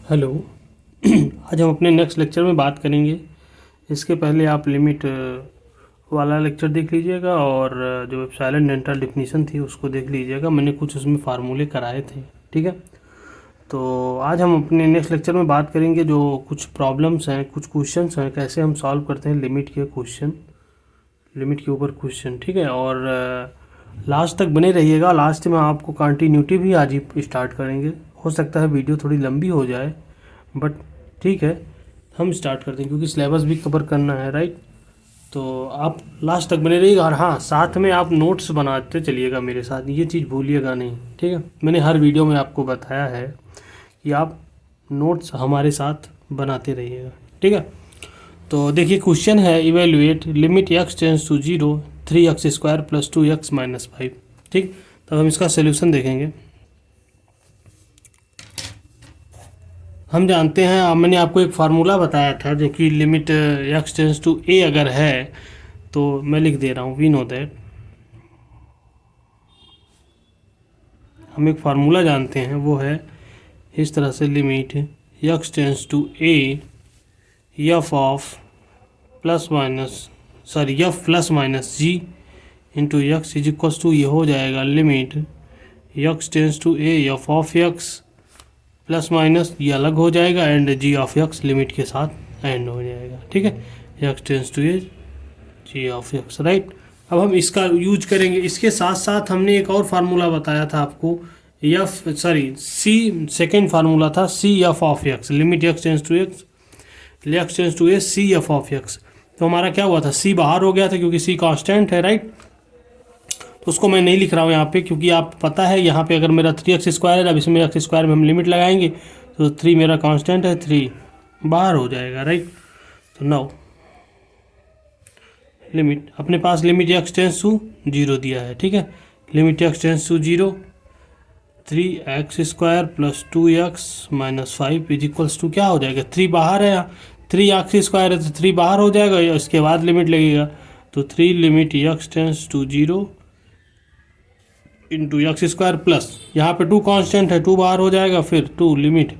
Hello. आज हम अपने नेक्स्ट लेक्चर में बात करेंगे। इसके पहले आप लिमिट वाला लेक्चर देख लीजिएगा और जो साइलेंट डेंटल डिफिनीशन थी उसको देख लीजिएगा। मैंने कुछ उसमें फार्मूले कराए थे, ठीक है। तो आज हम अपने नेक्स्ट लेक्चर में बात करेंगे जो कुछ प्रॉब्लम्स हैं, कुछ क्वेश्चंस हैं, कैसे हम सॉल्व करते हैं लिमिट के क्वेश्चन, लिमिट के ऊपर क्वेश्चन, ठीक है। और लास्ट तक बने रहिएगा। लास्ट में आपको कंटिन्यूटी भी आज ही स्टार्ट करेंगे। हो सकता है वीडियो थोड़ी लंबी हो जाए, बट ठीक है, हम स्टार्ट करते हैं क्योंकि सिलेबस भी कवर करना है, राइट। तो आप लास्ट तक बने रहिएगा और हाँ, साथ में आप नोट्स बनाते चलिएगा मेरे साथ, ये चीज़ भूलिएगा नहीं, ठीक है। मैंने हर वीडियो में आपको बताया है कि आप नोट्स हमारे साथ बनाते रहिएगा, ठीक है। तो देखिए क्वेश्चन है, evaluate limit x tends to 0 3x² + 2x - 5, ठीक। तब हम इसका सोल्यूशन देखेंगे। हम जानते हैं, मैंने आपको एक फार्मूला बताया था जो कि limit x tends to a अगर है तो मैं लिख दे रहा हूँ, वी नो दैट। हम एक फार्मूला जानते हैं, वो है इस तरह से, limit x tends to a f of plus minus g into x is equals to, ये हो जाएगा limit x tends to a f of x plus minus, ये अलग हो जाएगा, and g of x limit के साथ एंड हो जाएगा, ठीक है। x tends to a g of x, right. अब हम इसका यूज करेंगे। इसके साथ साथ हमने एक और फार्मूला बताया था आपको, c सेकेंड फार्मूला था c f of x, limit x tends to a c f of x। तो हमारा क्या हुआ था, c बाहर हो गया था क्योंकि c कांस्टेंट है, राइट। तो उसको मैं नहीं लिख रहा हूँ यहाँ पे, क्योंकि आप पता है यहाँ पे अगर मेरा 3x² है, अब इसमें x² में हम लिमिट लगाएंगे तो 3 मेरा कांस्टेंट है, 3 बाहर हो जाएगा, राइट। तो नाउ लिमिट, अपने पास लिमिट x टेंस टू 0 दिया है, ठीक है। Limit x tends to 0 3x² + 2x - 5 is equals to, क्या हो जाएगा, 3 बाहर है, यहाँ 3x² है तो 3 बाहर हो जाएगा, इसके बाद लिमिट लगेगा। तो 3 limit x tends to 0 into x² plus, यहाँ पे 2 कांस्टेंट है, 2 बाहर हो जाएगा, फिर 2 limit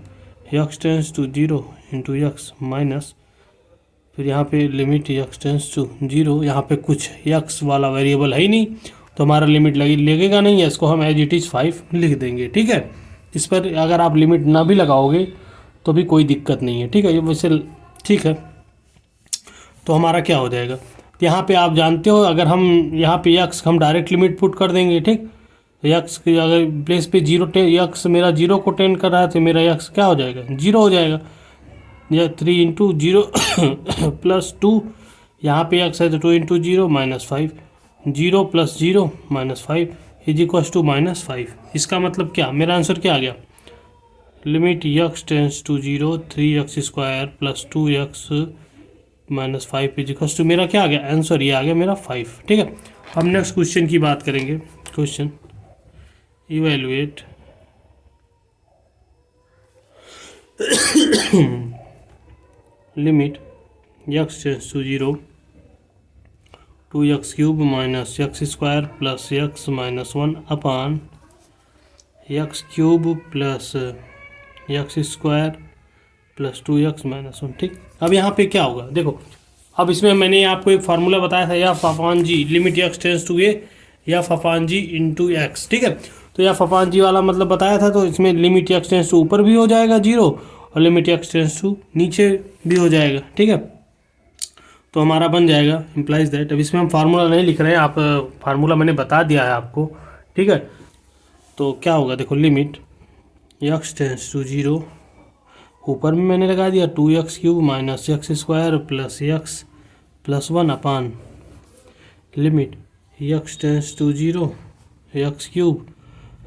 x tends to 0 into x minus, फिर यहाँ पे लिमिट x टेंस टू 0, यहाँ पे कुछ x वाला वेरिएबल है ही नहीं तो हमारा लिमिट लगेगा नहीं है, इसको हम एज इट इज़ 5 लिख देंगे, ठीक है। इस पर अगर आप लिमिट ना भी लगाओगे तो भी कोई दिक्कत नहीं है, ठीक है, ये वैसे ठीक है। तो हमारा क्या हो जाएगा, यहाँ पे आप जानते हो, अगर हम यहाँ पे x हम डायरेक्ट लिमिट पुट कर देंगे, ठीक। x की अगर प्लेस पे 0 x मेरा 0 को टेंड कर रहा है तो मेरा x क्या हो जाएगा, 0 हो जाएगा, या 3 इंटू 0 प्लस 2, यहाँ पे x है तो 2 इंटू 0 -5, 0 + 0 -5 इज इक्वल्स टू -5। इसका मतलब क्या, मेरा आंसर क्या आ गया, limit x tends to 0 3x² + 2x - 5 is equals to, मेरा क्या आ गया आंसर, ये आ गया मेरा 5, ठीक है। हम नेक्स्ट क्वेश्चन की बात करेंगे। Question, evaluate limit x tends to 0 2x³ - x² + x - 1 upon x³ + x² + 2x - 1, ठीक। अब यहाँ पे क्या होगा, देखो, अब इसमें मैंने आपको एक फार्मूला बताया था, f upon g, limit x tends to a f upon g into x, ठीक है। तो f अपॉन g वाला मतलब बताया था, तो इसमें लिमिट x टेंस टू ऊपर भी हो जाएगा 0 और लिमिट x टेंस टू नीचे भी हो जाएगा, ठीक है। तो हमारा बन जाएगा इम्प्लाइज दैट, अब इसमें हम फार्मूला नहीं लिख रहे हैं, आप फार्मूला मैंने बता दिया है आपको, ठीक है। तो क्या होगा, देखो, लिमिट x टेंस टू 0, ऊपर में मैंने लगा दिया 2x³ - x² + x + 1 upon limit x tends to 0 x³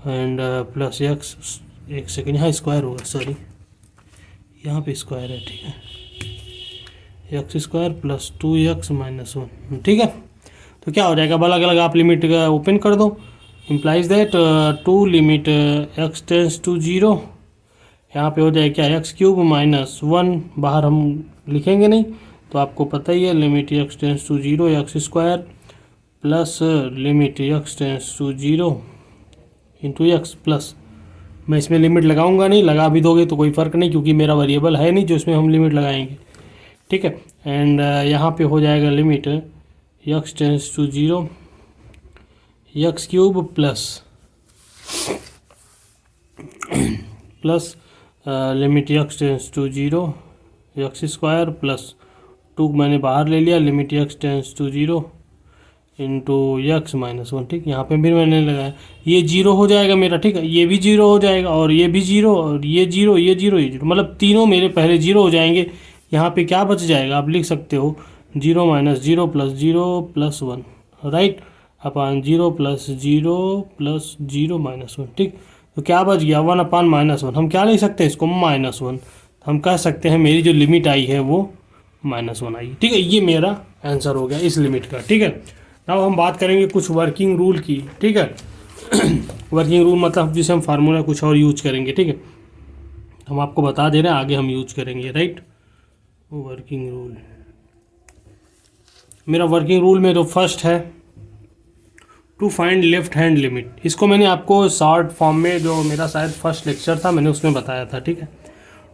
and plus x, एक सेकेंड, यहाँ स्क्वायर होगा, सॉरी यहाँ पे स्क्वायर है, ठीक है, x² + 2x - 1, ठीक है। तो क्या हो जाएगा, अब अलग अलग आप लिमिट ओपन कर दो, implies that 2 limit x tends to 0, यहाँ पे हो जाए क्या, x³ - 1 बाहर हम लिखेंगे नहीं, तो आपको पता ही है, limit x tends to 0 x² plus limit x tends to 0 into x plus मैं इसमें लिमिट लगाऊंगा नहीं, लगा भी दोगे तो कोई फ़र्क नहीं, क्योंकि मेरा वेरिएबल है नहीं जो इसमें हम लिमिट लगाएंगे, ठीक है। एंड यहाँ पे हो जाएगा limit x tends to 0 x cube plus limit x tends to 0 x square plus 2 मैंने बाहर ले लिया, limit x tends to 0 into x minus 1, ठीक। यहाँ पे भी मैंने लगाया, ये 0 हो जाएगा मेरा, ठीक है। ये भी 0 हो जाएगा और ये भी 0 और ये 0 ये 0 ये 0, मतलब तीनों मेरे पहले 0 हो जाएंगे। यहाँ पे क्या बच जाएगा, आप लिख सकते हो 0 माइनस 0 प्लस 0 प्लस 1, राइट, अपान 0 प्लस 0 प्लस 0 माइनस 1, ठीक। तो क्या बच गया 1 अपान माइनस 1, हम क्या लिख सकते हैं इसको -1, हम कह सकते हैं मेरी जो लिमिट आई है वो -1 आई, ठीक है। ये मेरा आंसर हो गया इस लिमिट का, ठीक है। अब हम बात करेंगे कुछ वर्किंग रूल की, ठीक है। वर्किंग रूल मतलब जिसे हम फार्मूला कुछ और यूज करेंगे, ठीक है। हम आपको बता दे रहे हैं, आगे हम यूज करेंगे, राइट। वर्किंग रूल, मेरा वर्किंग रूल में जो फर्स्ट है to find left hand limit, इसको मैंने आपको शॉर्ट फॉर्म में जो मेरा शायद फर्स्ट लेक्चर था मैंने उसमें बताया था, ठीक है।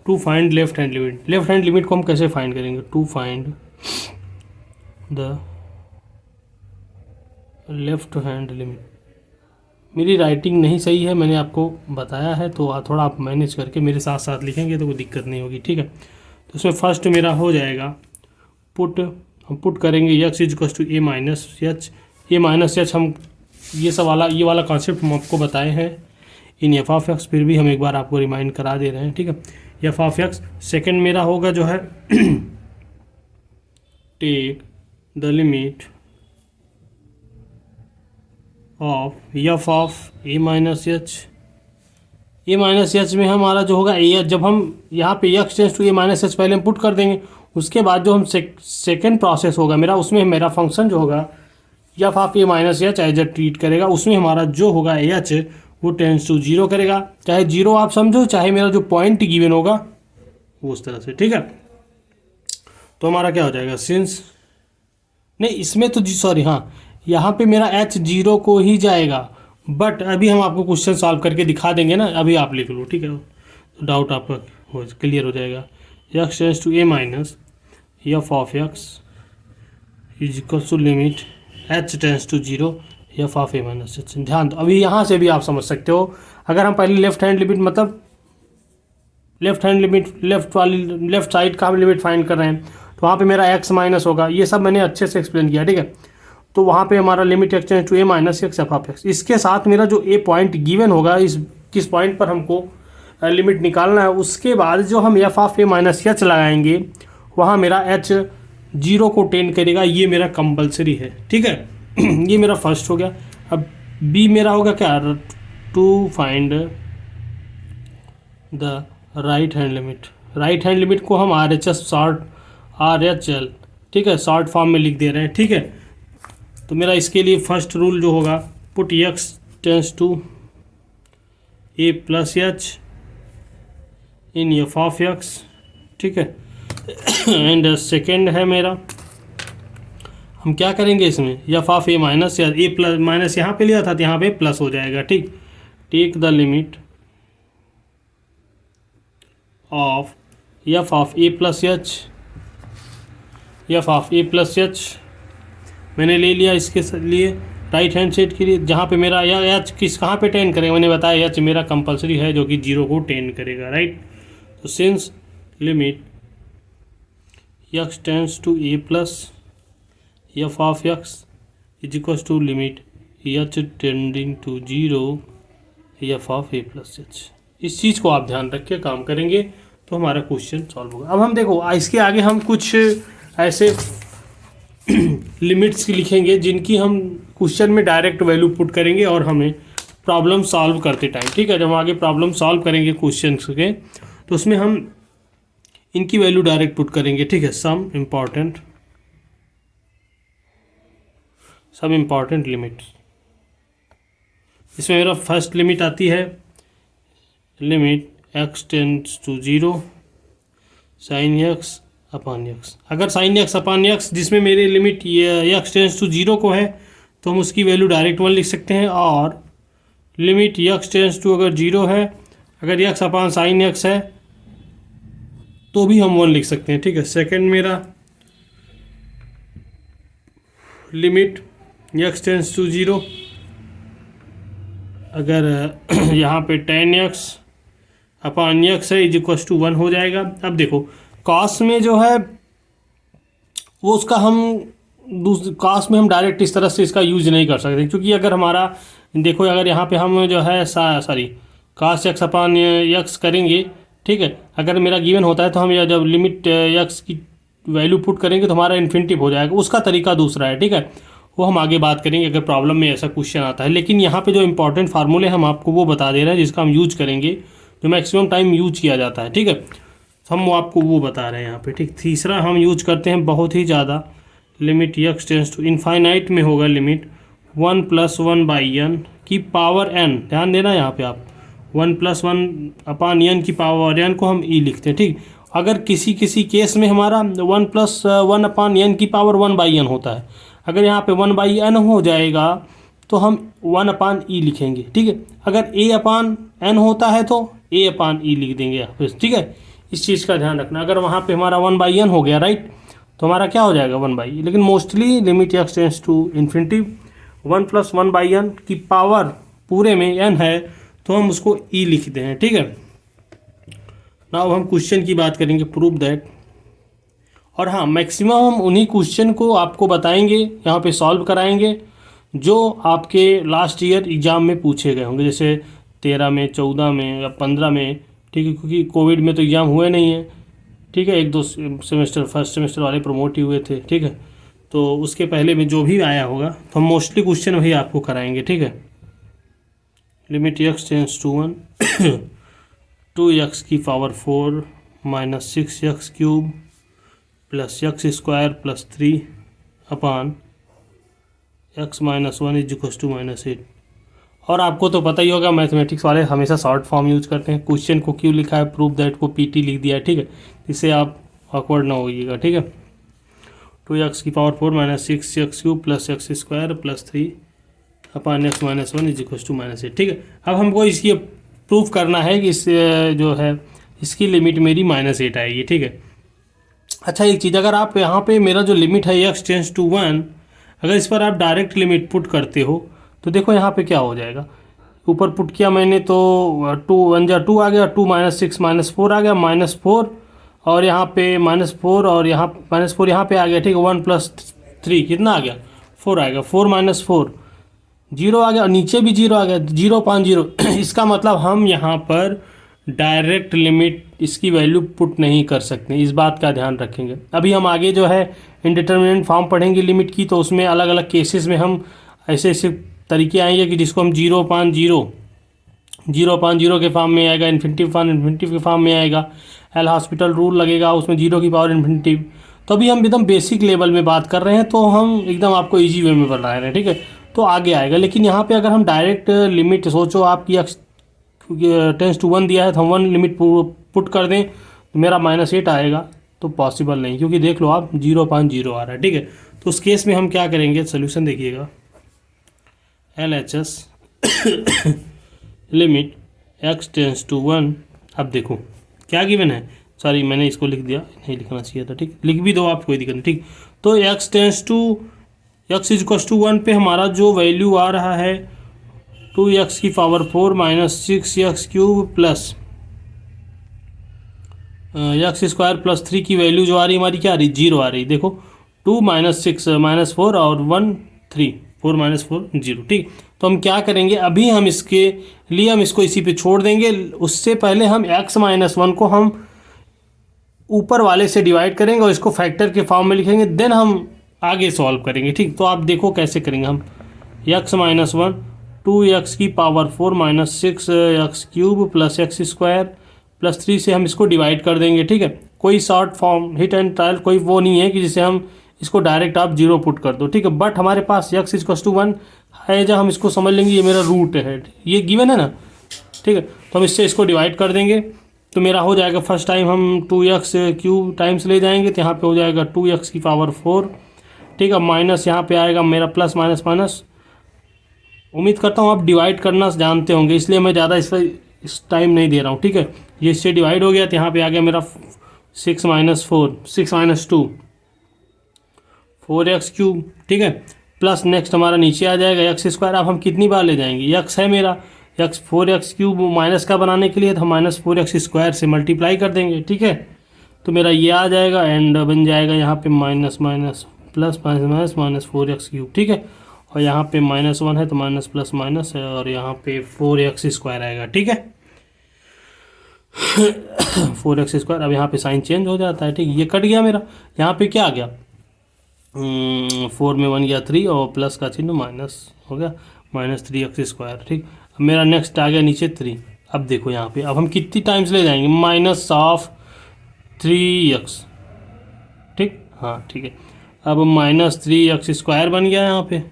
To find left hand limit, left hand limit को हम कैसे फाइंड करेंगे, to find the left hand limit. मेरी राइटिंग नहीं सही है, मैंने आपको बताया है, तो थोड़ा आप मैनेज करके मेरे साथ साथ लिखेंगे तो कोई दिक्कत नहीं होगी, ठीक है। तो उसमें फर्स्ट मेरा हो जाएगा पुट, हम पुट करेंगे x equals to A minus h, हम ये वाला कॉन्सेप्ट हम आपको बताए हैं इन एफ ऑफ एक्स, फिर भी हम एक बार आपको रिमाइंड करा दे रहे हैं, ठीक है। एफ ऑफ एक्स सेकेंड मेरा होगा जो है take the limit of f of a minus h में हमारा जो होगा ए, जब हम यहाँ पे x tends to A minus h पहले हम पुट कर देंगे, उसके बाद जो हम सेकेंड प्रोसेस होगा मेरा, उसमें मेरा फंक्शन जो होगा f of a minus h as treat करेगा, उसमें हमारा जो होगा एच वो टेंस टू 0 करेगा, चाहे 0 आप समझो, चाहे मेरा जो पॉइंट गिवन होगा वो उस तरह से, ठीक है। तो हमारा क्या हो जाएगा, सिंस नहीं इसमें तो सॉरी हाँ, यहाँ पे मेरा h 0 को ही जाएगा, बट अभी हम आपको क्वेश्चन सॉल्व करके दिखा देंगे ना, अभी आप लिख लो, ठीक है, तो डाउट आपका क्लियर हो जाएगा। X tends to A minus f of x is equal to limit h tends to 0 F of a minus h. ध्यान दो, अभी यहाँ से भी आप समझ सकते हो, अगर हम पहले लेफ्ट हैंड लिमिट मतलब left hand limit left side का हम लिमिट फाइंड कर रहे हैं, तो वहाँ पे मेरा x माइनस होगा, ये सब मैंने अच्छे से एक्सप्लेन किया, ठीक है। तो वहाँ पे हमारा limit x tends to A minus x f of x, इसके साथ मेरा जो ए पॉइंट गिवन होगा, इस किस पॉइंट पर हमको लिमिट निकालना है, उसके बाद जो हम F of a minus H लगाएंगे वहाँ मेरा h 0 को टेंड करेगा, ये मेरा कंपलसरी है, ठीक है। ये मेरा फर्स्ट हो गया। अब बी मेरा होगा क्या, to find the right hand limit, right hand limit को हम आर एच एस RHL, ठीक है, शॉर्ट फॉर्म में लिख दे रहे हैं, ठीक है। तो मेरा इसके लिए फर्स्ट रूल जो होगा put x tends to A plus h in f of x, ठीक है। एंड सेकेंड है मेरा, हम क्या करेंगे इसमें एफ ऑफ ए माइनस या ए प्लस, माइनस यहाँ पे लिया था तो यहाँ पे प्लस हो जाएगा, ठीक। Take the limit of f of a plus h, f of a plus h मैंने ले लिया इसके लिए राइट हैंड साइड के लिए, जहाँ पे मेरा एच किस कहाँ पे टेंड करेगा, मैंने बताया एच मेरा कंपलसरी है जो कि 0 को टेंड करेगा, राइट। तो since limit x tends to A plus f of x is equals to limit h tending to 0 F of a plus h, इस चीज़ को आप ध्यान रख के काम करेंगे तो हमारा क्वेश्चन सॉल्व होगा। अब हम देखो इसके आगे हम कुछ ऐसे लिमिट्स लिखेंगे जिनकी हम क्वेश्चन में डायरेक्ट वैल्यू पुट करेंगे और हमें प्रॉब्लम सॉल्व करते टाइम, ठीक है, जब हम आगे प्रॉब्लम सॉल्व करेंगे क्वेश्चन के तो उसमें हम इनकी वैल्यू डायरेक्ट पुट करेंगे, ठीक है। सम इम्पॉर्टेंट लिमिट्स, इसमें मेरा फर्स्ट लिमिट आती है limit x tends to 0 sine x upon x. अगर साइन एक्स अपान एक्स जिसमें मेरी लिमिट ये एक्स टेंस टू 0 को है तो हम उसकी वैल्यू डायरेक्ट 1 लिख सकते हैं, और लिमिट एक्स टेंस टू अगर 0 है अगर यक्स अपान साइन यक्स है तो भी हम 1 लिख सकते हैं, ठीक है। सेकंड मेरा लिमिट यक्स टेंस टू 0, अगर यहाँ पे tan यक्स अपान यक्स है इज इक्वल टू 1 हो जाएगा। अब देखो कॉस में जो है वो उसका हम कॉस में हम डायरेक्ट इस तरह से इसका यूज नहीं कर सकते, क्योंकि अगर हमारा देखो अगर यहाँ पे हम जो है सॉरी कॉस यक्स अपान यक्स करेंगे, ठीक है, अगर मेरा गिवन होता है तो हम जब लिमिट यक्स की वैल्यू पुट करेंगे तो हमारा इन्फिनिटिव हो जाएगा। उसका तरीका दूसरा है, ठीक है, वो हम आगे बात करेंगे अगर प्रॉब्लम में ऐसा क्वेश्चन आता है। लेकिन यहाँ पे जो इंपॉर्टेंट फार्मूले हम आपको वो बता दे रहे हैं जिसका हम यूज करेंगे, जो मैक्सिमम टाइम यूज किया जाता है, ठीक है, तो हम वो आपको वो बता रहे हैं यहाँ पे, ठीक। तीसरा हम यूज करते हैं बहुत ही ज़्यादा, limit x tends to infinite में होगा लिमिट 1 + 1/n की पावर n, ध्यान देना यहाँ पे आप 1 + 1/n की पावर n को हम e लिखते हैं, ठीक। अगर किसी किसी केस में हमारा 1 + 1/n की पावर 1/n होता है, अगर यहाँ पे 1/n हो जाएगा तो हम 1/e लिखेंगे, ठीक है। अगर a/n होता है तो a/e लिख देंगे यहाँ पे, ठीक है। इस चीज़ का ध्यान रखना, अगर वहाँ पे हमारा 1/n हो गया राइट, तो हमारा क्या हो जाएगा 1/e। लेकिन mostly limit x tends to infinity 1 + 1/n की पावर पूरे में n है तो हम उसको e लिखते हैं, ठीक है। नाउ हम क्वेश्चन की बात करेंगे, प्रूव दैट। और हाँ, मैक्सिमम हम उन्हीं क्वेश्चन को आपको बताएंगे, यहाँ पे सॉल्व कराएंगे जो आपके लास्ट ईयर एग्ज़ाम में पूछे गए होंगे, जैसे 13 में, 14 में या 15 में, ठीक है, क्योंकि कोविड में तो एग्ज़ाम हुए नहीं है, ठीक है, 1-2 सेमेस्टर फर्स्ट सेमेस्टर वाले प्रमोट ही हुए थे, ठीक है। तो उसके पहले में जो भी आया होगा तो हम मोस्टली क्वेश्चन वही आपको कराएंगे, ठीक है। Limit x tends to 1 2x की power 4 - 6x³ plus x² plus 3 upon x - 1 is equal to -8। और आपको तो पता ही होगा मैथमेटिक्स वाले हमेशा शॉर्ट फॉर्म यूज करते हैं। क्वेश्चन को क्यों लिखा है, प्रूव दैट को PT लिख दिया है, ठीक है, इससे आप ऑकवर्ड ना होइएगा, ठीक है। 2x की power 4 - 6x³ plus x² plus 3 upon x - 1 is equal to -8, ठीक है। अब हमको इसकी प्रूफ करना है कि इस जो है इसकी लिमिट मेरी -8 आएगी, ठीक है। अच्छा एक चीज़, अगर आप यहाँ पे मेरा जो लिमिट है x टेंस टू 1, अगर इस पर आप डायरेक्ट लिमिट पुट करते हो तो देखो यहाँ पे क्या हो जाएगा। ऊपर पुट किया मैंने तो 2 1 जा 2 आ गया, 2 - 6 - 4 आ गया, -4 और यहाँ पे -4 और यहाँ -4 यहाँ पे आ गया, ठीक है। 1 + 3 कितना आ गया 4 आएगा, 4 - 4 0 आ गया और नीचे भी 0 आ गया, 0.0 इसका मतलब हम यहाँ पर डायरेक्ट लिमिट इसकी वैल्यू पुट नहीं कर सकते, इस बात का ध्यान रखेंगे। अभी हम आगे जो है इंडिटरमिनेंट फॉर्म पढ़ेंगे लिमिट की, तो उसमें अलग अलग केसेस में हम ऐसे ऐसे तरीके आएंगे कि जिसको हम 0.0 के फॉर्म में आएगा, इन्फिनिटिव के फॉर्म में आएगा, एल हॉस्पिटल रूल लगेगा उसमें 0 की पावर इन्फिनिटिव। तो अभी हम एकदम बेसिक लेवल में बात कर रहे हैं, तो हम एकदम आपको ईजी वे में बता रहे हैं, ठीक है, तो आगे आएगा। लेकिन यहाँ पे अगर हम डायरेक्ट लिमिट सोचो आपकी टेंस टू 1 दिया है तो हम 1 लिमिट पुट कर दें तो मेरा -8 आएगा, तो पॉसिबल नहीं, क्योंकि देख लो आप 0.0 आ रहा है, ठीक है। तो उस केस में हम क्या करेंगे, सोल्यूशन देखिएगा, LHS limit x tends to 1। अब देखो क्या गिवन है, सॉरी मैंने इसको लिख दिया, नहीं लिखना चाहिए था, ठीक, लिख भी दो आप, कोई दिक्कत नहीं, ठीक। तो x tends to x is equal to 1 पे हमारा जो वैल्यू आ रहा है 2x की power 4 - 6x³ plus x² plus 3 की वैल्यू जो आ रही हमारी क्या आ रही, 0 आ रही। देखो 2 - 6 - 4 और 1 3, 4 - 4 0, ठीक। तो हम क्या करेंगे, अभी हम इसके लिए हम इसको इसी पे छोड़ देंगे, उससे पहले हम x - 1 को हम ऊपर वाले से डिवाइड करेंगे और इसको फैक्टर के फॉर्म में लिखेंगे, देन हम आगे सॉल्व करेंगे, ठीक। तो आप देखो कैसे करेंगे हम, x - 1 2x की power 4 - 6x³ plus x² plus 3 से हम इसको डिवाइड कर देंगे, ठीक है। कोई short form hit and trial कोई वो नहीं है कि जिसे हम इसको डायरेक्ट आप 0 पुट कर दो, ठीक है। बट हमारे पास x = 1 है, जब हम इसको समझ लेंगे ये मेरा रूट है, ये गिवन है ना, ठीक है। तो हम इससे इसको डिवाइड कर देंगे तो मेरा हो जाएगा, फर्स्ट टाइम हम 2x³ टाइम्स ले जाएंगे तो यहाँ पे हो जाएगा 2x की पावर 4, ठीक है। माइनस यहाँ पे आएगा मेरा प्लस माइनस माइनस। उम्मीद करता हूँ आप डिवाइड करना जानते होंगे, इसलिए मैं ज़्यादा इस पर इस टाइम नहीं दे रहा हूँ, ठीक है। ये इससे डिवाइड हो गया तो यहाँ पे आ गया मेरा 6 - 4 6 - 2 4x³, ठीक है। प्लस नेक्स्ट हमारा नीचे आ जाएगा x²। अब हम कितनी बार ले जाएंगे, x है मेरा, x 4x³ माइनस का बनाने के लिए तो हम -4x² से मल्टीप्लाई कर देंगे, ठीक है। तो मेरा ये आ जाएगा एंड बन जाएगा यहाँ पे minus minus plus minus minus 4x³, ठीक है। और यहाँ पे -1 है तो माइनस प्लस माइनस है और यहाँ पे 4x² आएगा, ठीक है। 4x²। अब यहाँ पे साइन चेंज हो जाता है, ठीक है। ये कट गया मेरा, यहाँ पे क्या आ गया, 4 में 1 गया 3 और प्लस का चिन्ह माइनस हो गया, -3x², ठीक। अब मेरा नेक्स्ट आ गया नीचे 3। अब देखो यहाँ पे अब हम कितनी टाइम्स ले जाएंगे, -3x, ठीक, हाँ ठीक है। अब -3x² बन गया यहाँ पे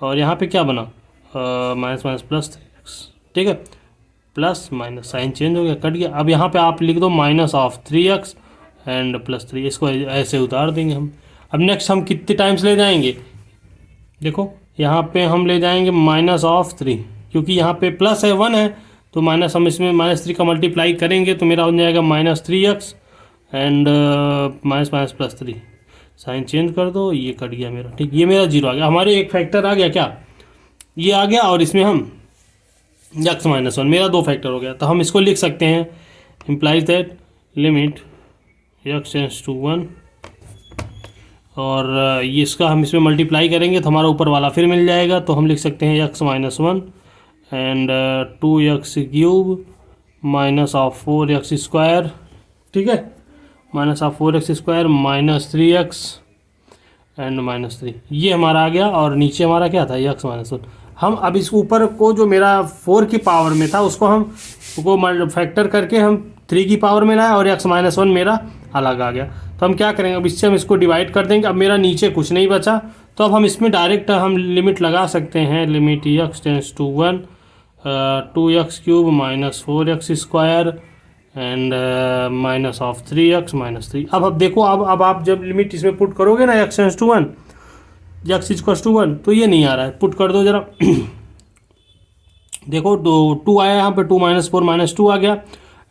और यहाँ पे क्या बना, माइनस माइनस प्लस 3x, ठीक है। प्लस माइनस साइन चेंज हो गया, कट गया। अब यहाँ पे आप लिख दो -3x एंड +3, इसको ऐसे उतार देंगे हम। अब नेक्स्ट हम कितने टाइम्स ले जाएंगे, देखो यहाँ पे हम ले जाएंगे -3, क्योंकि यहाँ पे प्लस है 1 है तो माइनस, हम इसमें -3 का मल्टीप्लाई करेंगे तो मेरा हो जाएगा -3x and minus minus +3, sign change कर दो, ये कट गया मेरा, ठीक। ये मेरा 0 आ गया, हमारे एक फैक्टर आ गया, क्या ये आ गया, और इसमें हम x - 1 मेरा 2 फैक्टर हो गया। तो हम इसको लिख सकते हैं, implies that limit x tends to 1, और ये इसका हम इसमें मल्टीप्लाई करेंगे तो हमारा ऊपर वाला फिर मिल जाएगा। तो हम लिख सकते हैं x - 1 and 2x³ minus of 4x², ठीक है, minus of 4x² -3x and -3, ये हमारा आ गया। और नीचे हमारा क्या था, x - 1। हम अब इस ऊपर को जो मेरा 4 की पावर में था उसको हम फैक्टर करके हम 3 की पावर में लाए और x - 1 मेरा अलग आ गया। तो हम क्या करेंगे, अब इससे हम इसको डिवाइड कर देंगे। अब मेरा नीचे कुछ नहीं बचा तो अब हम इसमें डायरेक्ट हम लिमिट लगा सकते हैं, limit x tends to 1 2x³ minus 4x² and minus of 3x -3। अब देखो, अब आप जब लिमिट इसमें पुट करोगे ना x टेंड्स टू 1 x = 1 तो ये नहीं आ रहा है, पुट कर दो जरा। देखो 2 आया यहाँ पे, 2 - 4 -2 आ गया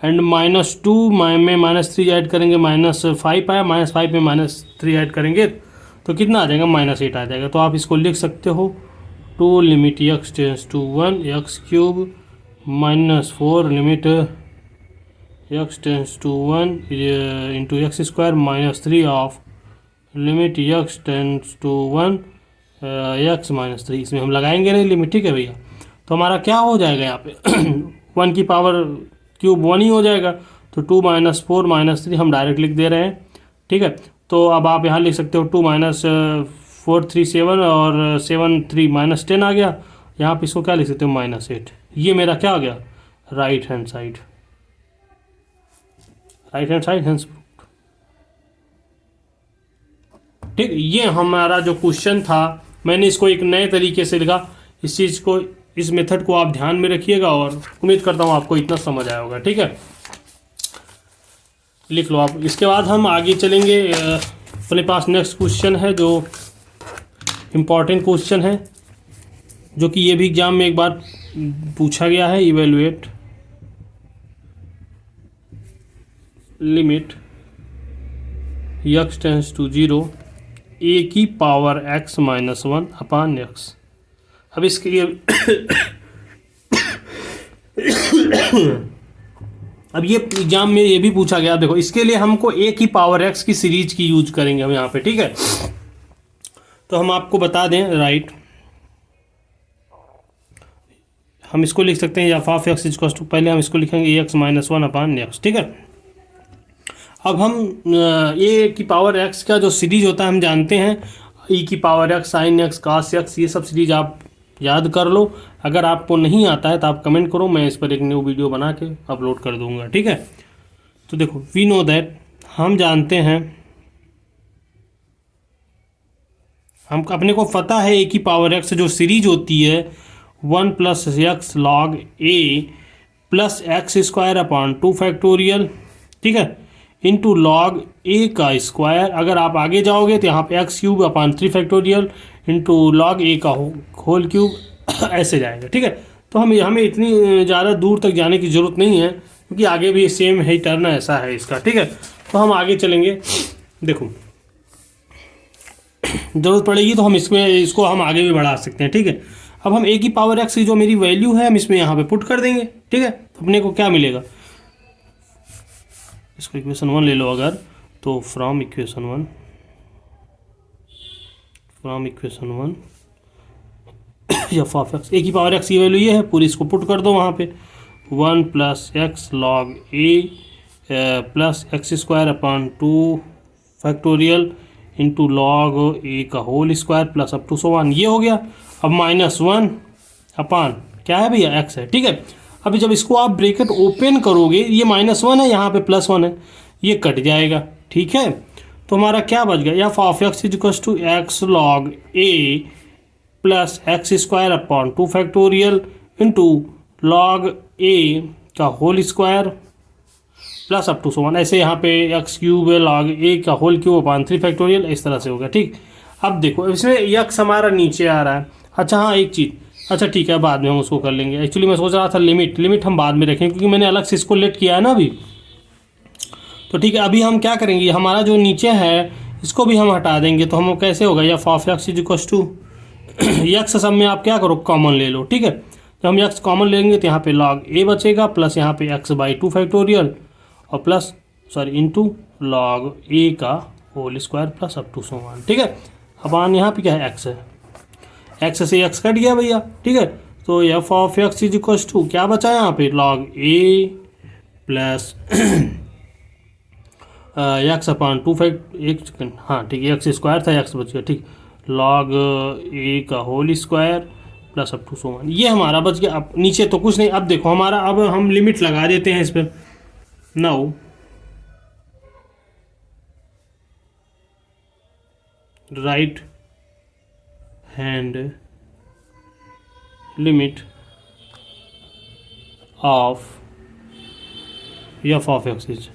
एंड -2 में -3 ऐड करेंगे -5 आया, -5 में -3 ऐड करेंगे तो कितना आ जाएगा, -8 आ जाएगा। तो आप इसको लिख सकते हो 2 limit x tends to 1 x³ -4 limit x tends to 1 into x² -3 of limit x tends to 1 x -3। इसमें हम लगाएंगे नहीं लिमिट, ठीक है भैया। तो हमारा क्या हो जाएगा यहाँ पे 1 की पावर क्यूब 1 ही हो जाएगा। तो 2 - 4 -3 हम डायरेक्ट लिख दे रहे हैं, ठीक है। तो अब आप यहाँ लिख सकते हो 2 - 4 3 7 और 7 3 -10 आ गया। यहाँ पे इसको क्या लिख सकते हो, -8। ये मेरा क्या आ गया, राइट हैंड साइड हैंड्स, ठीक। ये हमारा जो क्वेश्चन था मैंने इसको एक नए तरीके से लिखा। इस चीज़ को, इस मेथड को आप ध्यान में रखिएगा और उम्मीद करता हूँ आपको इतना समझ आया होगा, ठीक है। लिख लो आप। इसके बाद हम आगे चलेंगे, अपने पास नेक्स्ट क्वेश्चन है जो इम्पॉर्टेंट क्वेश्चन है, जो कि ये भी एग्जाम में एक बार पूछा गया है। Evaluate limit x tends to 0 a⁻x - 1 upon x। अब इसके लिए अब ये एग्जाम में ये भी पूछा गया, देखो इसके लिए हमको a⁻x की सीरीज की यूज करेंगे हम यहाँ पे, ठीक है। तो हम आपको बता दें, राइट, हम इसको लिख सकते हैं f of x = पहले हम इसको लिखेंगे x - 1 अपान x, ठीक है। अब हम a⁻x का जो सीरीज होता है हम जानते हैं, e⁻x sin x cos x, ये सब सीरीज आप याद कर लो। अगर आपको नहीं आता है तो आप कमेंट करो, मैं इस पर एक न्यू वीडियो बना के अपलोड कर दूंगा, ठीक है। तो देखो, वी नो दैट, हम जानते हैं, हम अपने को पता है a⁻x जो सीरीज होती है 1 + x log a plus x² upon 2 factorial, ठीक है, इंटू लॉग a का स्क्वायर। अगर आप आगे जाओगे तो यहाँ पे x³ upon 3 factorial into log a का होल क्यूब ऐसे जाएगा, ठीक है। तो तो हमें इतनी ज़्यादा दूर तक जाने की ज़रूरत नहीं है, क्योंकि आगे भी सेम है टर्न ऐसा है इसका, ठीक है। तो हम आगे चलेंगे, देखो ज़रूरत पड़ेगी तो हम इसको हम आगे भी बढ़ा सकते हैं, ठीक है। अब हम a की पावर x की जो मेरी वैल्यू है हम इसमें यहाँ पे पुट कर देंगे, ठीक है। तो अपने को क्या मिलेगा, इसको इक्वेशन 1 ले लो अगर, तो from equation 1 F of X, A की पावर एक्स की वैल्यू ये है, पूरी इसको पुट कर दो वहाँ पे, 1 प्लस एक्स लॉग ए plus X square upon 2 factorial into log ए का whole square plus up to 1, ये हो गया। अब -1 अपॉन क्या है भैया, एक्स है, ठीक है। अभी जब इसको आप ब्रैकेट ओपन करोगे, ये -1 है, यहाँ पे +1 है, ये कट जाएगा, ठीक है। तो हमारा क्या बच गया, F of x is two X log A plus X square upon 2 factorial into log ए का whole square plus up to 1, ऐसे यहाँ पे एक्स क्यूब है लॉग ए का होल क्यूब अपॉन 3 फैक्टोरियल, इस तरह से होगा, ठीक। अब देखो इसमें एक्स हमारा नीचे आ रहा है, अच्छा हाँ एक चीज़, अच्छा ठीक है बाद में हम उसको कर लेंगे। एक्चुअली मैं सोच रहा था लिमिट हम बाद में रखें, क्योंकि मैंने अलग से इसको लेट किया है ना अभी, तो ठीक है। अभी हम क्या करेंगे, हमारा जो नीचे है इसको भी हम हटा देंगे, तो हम कैसे होगा, f of x is equal to x सब में आप क्या करो कॉमन ले लो, ठीक है। जब हम एक्स कॉमन लेंगे तो यहाँ पे लॉग ए बचेगा प्लस यहाँ पे एक्स बाई 2 फैक्टोरियल और प्लस इंटू लॉग ए का whole square plus up to 1, ठीक है। अब यहाँ पे क्या है, एक्स है, एक्स से एक्स कट गया भैया, ठीक है। तो F of x is equal to क्या बचा यहाँ पे, लॉग ए प्लस एक्स अपॉन 2 एक सेकेंड, हाँ ठीक है, एक्स स्क्वायर था, एक्स बच गया, ठीक, लॉग ए का whole square plus up to 1, ये हमारा बच गया। अब नीचे तो कुछ नहीं, अब देखो हमारा, अब हम लिमिट लगा देते हैं इस पर, now right hand limit of f of x is,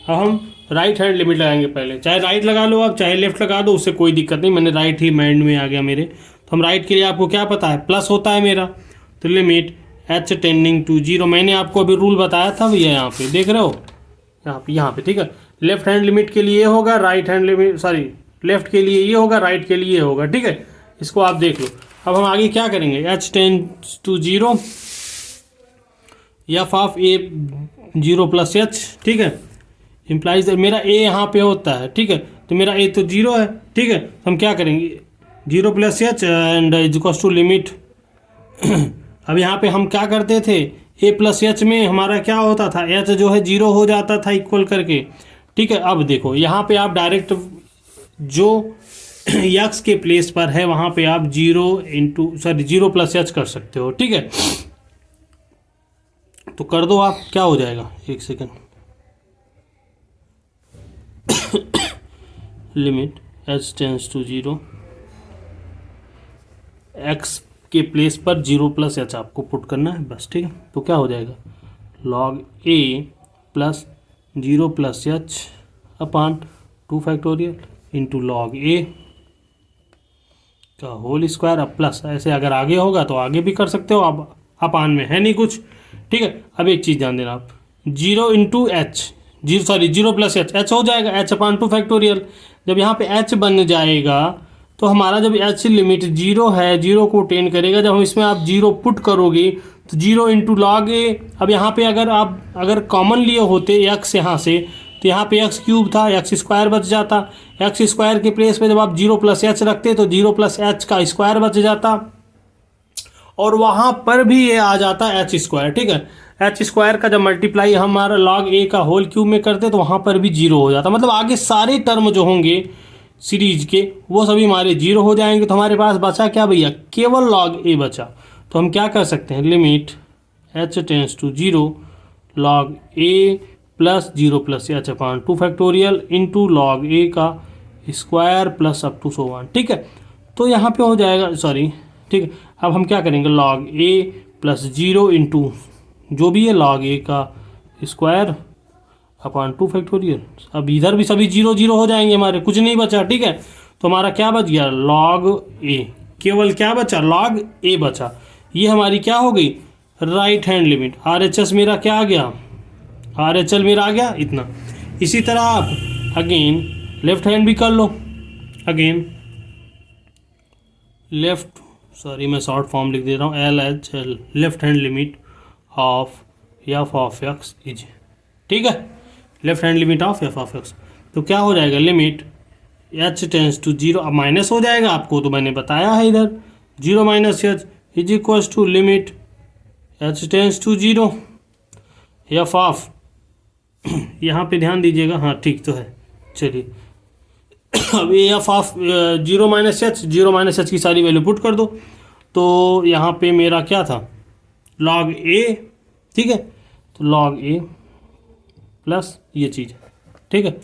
अब हम राइट हैंड लिमिट लगाएंगे पहले, चाहे राइट लगा लो आप चाहे लेफ्ट लगा दो, उससे कोई दिक्कत नहीं, मैंने राइट ही माइंड में आ गया मेरे। तो हम राइट के लिए आपको क्या पता है, प्लस होता है मेरा, तो लिमिट h टेंडिंग टू 0, मैंने आपको अभी रूल बताया था भैया, यहाँ पे देख रहे हो, यहाँ पे ठीक है। लेफ्ट हैंड लिमिट के लिए ये होगा, राइट हैंड लिमिट लेफ्ट के लिए ये होगा, राइट के लिए ये होगा, ठीक है। इसको आप देख लो। अब हम आगे क्या करेंगे, h tends to 0 F of a 0 plus h, ठीक है, इम्प्लाइज मेरा ए यहाँ पे होता है, ठीक है, तो मेरा ए तो 0 है, ठीक है। हम क्या करेंगे 0 plus h and is equal to limit अब यहाँ पे हम क्या करते थे, ए प्लस एच में हमारा क्या होता था, एच जो है 0 हो जाता था इक्वल करके, ठीक है। अब देखो यहाँ पे आप डायरेक्ट जो एक्स के प्लेस पर है वहाँ पे आप 0 प्लस एच कर सकते हो, ठीक है। तो कर दो आप, क्या हो जाएगा, एक second, limit h tends to 0, x के प्लेस पर 0 प्लस एच आपको पुट करना है बस, ठीक है। तो क्या हो जाएगा, log a plus 0 plus H upon 2 factorial into log a का होल स्क्वायर, अब प्लस, ऐसे अगर आगे होगा तो आगे भी कर सकते हो, अब अपान में है नहीं कुछ, ठीक है। अब एक चीज़ ध्यान देना आप, 0 इंटू एच 0 प्लस एच हो जाएगा, h अपॉन 2 फैक्टोरियल। जब यहाँ पे h बन जाएगा तो हमारा जब h लिमिट 0 है, 0 को टेन करेगा, जब हम इसमें आप 0 पुट करोगे तो 0 इंटू लॉग ए, अब यहाँ पे अगर कॉमन लिए होते x यहाँ से, तो यहाँ पे एक्स क्यूब था, एक्स स्क्वायर बच जाता, एक्स स्क्वायर के प्लेस पे जब आप 0 प्लस एच रखते तो 0 प्लस एच का स्क्वायर बच जाता, और वहाँ पर भी ये आ जाता एच स्क्वायर, ठीक है। एच स्क्वायर का जब मल्टीप्लाई हमारा लॉग ए का होल क्यूब में करते तो वहाँ पर भी 0 हो जाता, मतलब आगे सारे टर्म जो होंगे सीरीज के वो सभी हमारे 0 हो जाएंगे। तो हमारे पास बचा क्या भैया, केवल लॉग ए बचा। तो हम क्या कर सकते हैं, limit h tends to 0 log A plus 0 plus H upon 2 factorial into log ए का स्क्वायर प्लस अप टू 1, ठीक है। तो यहाँ पे हो जाएगा, ठीक है। अब हम क्या करेंगे, लॉग ए प्लस 0 इंटू जो भी है लॉग ए का स्क्वायर अपॉन 2 फैक्टोरियल, अब इधर भी सभी 0 0 हो जाएंगे, हमारे कुछ नहीं बचा, ठीक है। तो हमारा क्या बच गया, लॉग ए, केवल क्या बचा, लॉग ए बचा। ये हमारी क्या हो गई, राइट हैंड लिमिट। RHS मेरा क्या आ गया, RHL मेरा आ गया इतना। इसी तरह आप अगेन लेफ्ट हैंड भी कर लो, अगेन लेफ्ट, सॉरी मैं शॉर्ट फॉर्म लिख दे रहा हूँ, LHL left hand limit of f of x is, ठीक है, left hand limit of f of x. तो क्या हो जाएगा, लिमिट h टेंस टू 0, अब माइनस हो जाएगा, आपको तो मैंने बताया है इधर 0 minus h is equal to limit h tends to 0 F of, यहाँ पे ध्यान दीजिएगा, हाँ ठीक तो है, चलिए अब ये एफ ऑफ 0 माइनस एच की सारी वैल्यू पुट कर दो। तो यहाँ पे मेरा क्या था, log a, ठीक है, तो log a प्लस ये चीज़, ठीक है,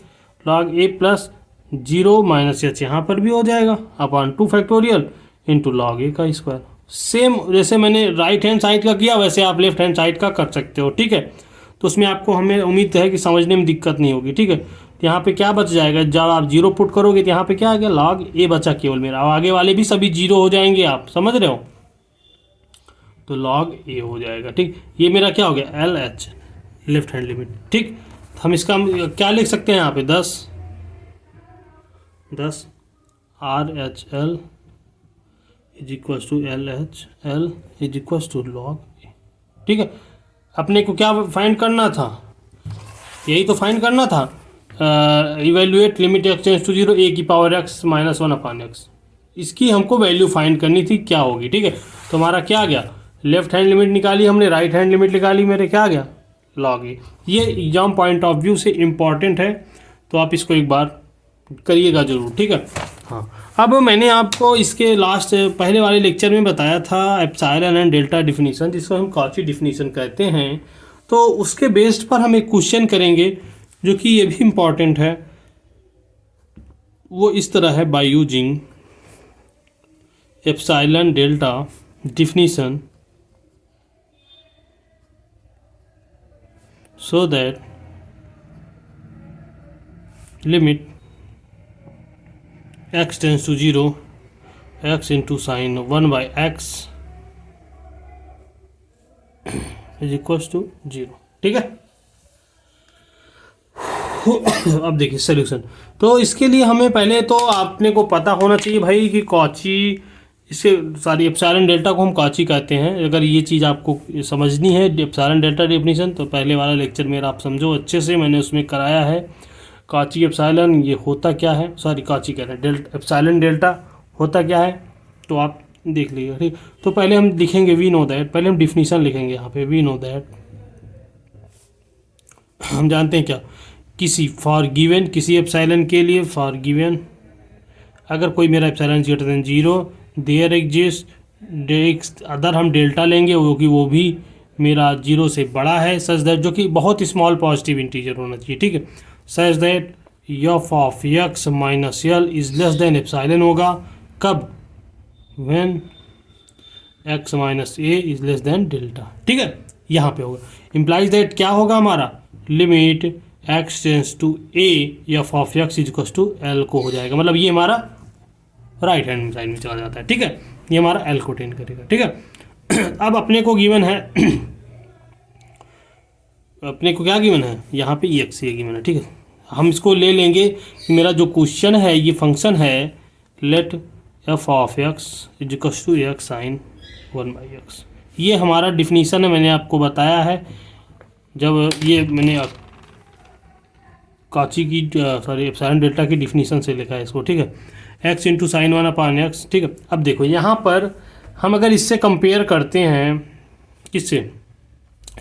log a plus 0 minus H यहाँ पर भी हो जाएगा upon 2 factorial into log a का स्क्वायर। सेम जैसे मैंने राइट हैंड साइड का किया वैसे आप लेफ्ट हैंड साइड का कर सकते हो, ठीक है। तो उसमें आपको, हमें उम्मीद है कि समझने में दिक्कत नहीं होगी, ठीक है। तो यहाँ पे क्या बच जाएगा, जब आप 0 पुट करोगे तो यहाँ पे क्या आ गया, log a बचा केवल मेरा, और आगे वाले भी सभी 0 हो जाएंगे, आप समझ रहे हो, तो log a हो जाएगा, ठीक। ये मेरा क्या हो गया, LH लेफ्ट हैंड लिमिट, ठीक। हम इसका क्या लिख सकते हैं यहाँ पे, 10 RHL is equal to LHL is equal to log a, ठीक है। अपने को क्या फाइंड करना था, यही तो फाइंड करना था, evaluate limit x tends to 0 a की power x minus 1 upon x, इसकी हमको वैल्यू फाइंड करनी थी क्या होगी, ठीक है। तो हमारा क्या आ गया, लेफ्ट हैंड लिमिट निकाली हमने, राइट हैंड लिमिट निकाली, मेरे क्या आ गया, log a। ये एग्जाम पॉइंट ऑफ व्यू से इम्पॉर्टेंट है, तो आप इसको एक बार करिएगा ज़रूर, ठीक है। हाँ, अब मैंने आपको इसके लास्ट पहले वाले लेक्चर में बताया था एप्सिलॉन एंड डेल्टा डिफिनीशन, जिसको हम कॉची डिफिनीशन कहते हैं। तो उसके बेस्ड पर हम एक क्वेश्चन करेंगे जो कि ये भी इम्पॉर्टेंट है, वो इस तरह है, by using epsilon delta definition so that limit x tends to 0 x into sine 1 by x is equal to 0, ठीक है। अब देखिए सोल्यूशन, तो इसके लिए हमें पहले तो आपने को पता होना चाहिए भाई कि कॉची, इसके सारी एप्सिलॉन डेल्टा को हम कॉची कहते हैं। अगर ये चीज़ आपको समझनी है एप्सिलॉन डेल्टा डेफिनीशन, तो पहले वाला लेक्चर मेरा आप समझो अच्छे से, मैंने उसमें कराया है कॉची एप्सिलॉन ये होता क्या है, सॉरी कॉची कह रहे हैं, एप्सिलॉन डेल्टा होता क्या है, तो आप देख लीजिए, ठीक। तो पहले हम लिखेंगे वी नो दैट, पहले हम डिफिनीशन लिखेंगे यहाँ पे, वी नो दैट, हम जानते हैं क्या, किसी फॉर गिवन, किसी एप्सिलॉन के लिए फॉर गिवन, अगर कोई मेरा epsilon greater than 0 there exist, other हम डेल्टा लेंगे वो कि वो भी मेरा 0 से बड़ा है, सच दैट, जो कि बहुत स्मॉल पॉजिटिव इंटीजर होना चाहिए, ठीक है, such that f of x minus L is less than epsilon होगा, कब, when x minus A is less than delta, ठीक है, यहाँ पे होगा। इम्प्लाइज दैट क्या होगा हमारा, limit x tends to a f of x is equal to l को हो जाएगा, मतलब ये हमारा राइट हैंड साइड में चला जाता है, ठीक है, ये हमारा एल को टेन करेगा, ठीक है। अब अपने को गिवन है अपने को क्या गिवन है, यहाँ पे ई एक्स ये गिवन है, ठीक है। हम इसको ले लेंगे कि मेरा जो क्वेश्चन है ये फंक्शन है let f of x is equal to x sine 1 by x, ये हमारा डिफिनीशन है, मैंने आपको बताया है जब ये मैंने कॉची की सॉरी एप्सिलॉन डेल्टा की डिफिनीशन से लिखा है इसको, ठीक है, x into sine 1 upon x, ठीक है। अब देखो यहाँ पर हम अगर इससे कंपेयर करते हैं, किससे,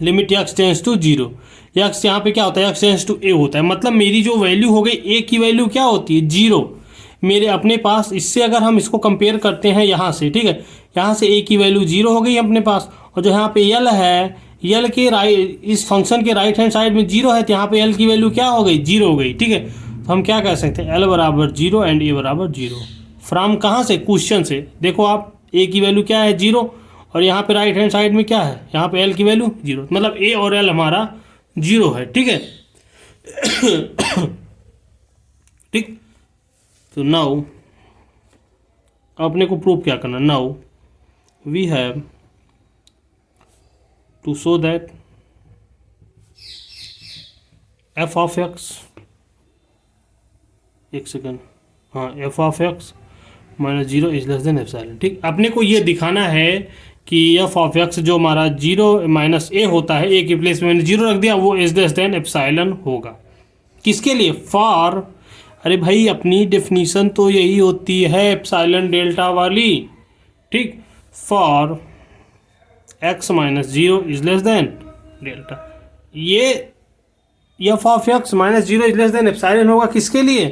limit x tends to 0, x यहाँ पे क्या होता है, एक्स टेंस टू ए होता है, मतलब मेरी जो वैल्यू हो गई ए की वैल्यू क्या होती है 0 मेरे अपने पास। इससे अगर हम इसको कंपेयर करते हैं यहाँ से, ठीक है, यहाँ से ए की वैल्यू 0 हो गई अपने पास, और जो यहाँ पे यल है, यल के राइट, इस फंक्शन के राइट हैंड साइड में 0 है, तो यहाँ पे एल की वैल्यू क्या हो गई, 0 हो गई, ठीक है। तो हम क्या कह सकते हैं, एल बराबर 0 एंड ए बराबर 0, फ्रॉम कहाँ से, क्वेश्चन से। देखो आप ए की वैल्यू क्या है 0, और यहाँ पे राइट हैंड साइड में क्या है, यहाँ पे एल की वैल्यू 0, मतलब ए और एल हमारा 0 है, ठीक है। ठीक, तो नाउ अपने को प्रूव क्या करना, now we have to show that f of x, एक सेकेंड, हाँ, f of x minus zero is less than epsilon. ठीक, अपने को ये दिखाना है कि एफ ऑफ एक्स जो हमारा जीरो माइनस ए होता है, ए की प्लेस में मैंने जीरो रख दिया, वो इज लेस देन एप्सिलॉन होगा। किसके लिए? फॉर, अरे भाई अपनी डेफिनीशन तो यही होती है एप्सिलॉन डेल्टा वाली। ठीक, for X minus zero is less than delta, ये F of x minus zero is less than epsilon होगा। किसके लिए?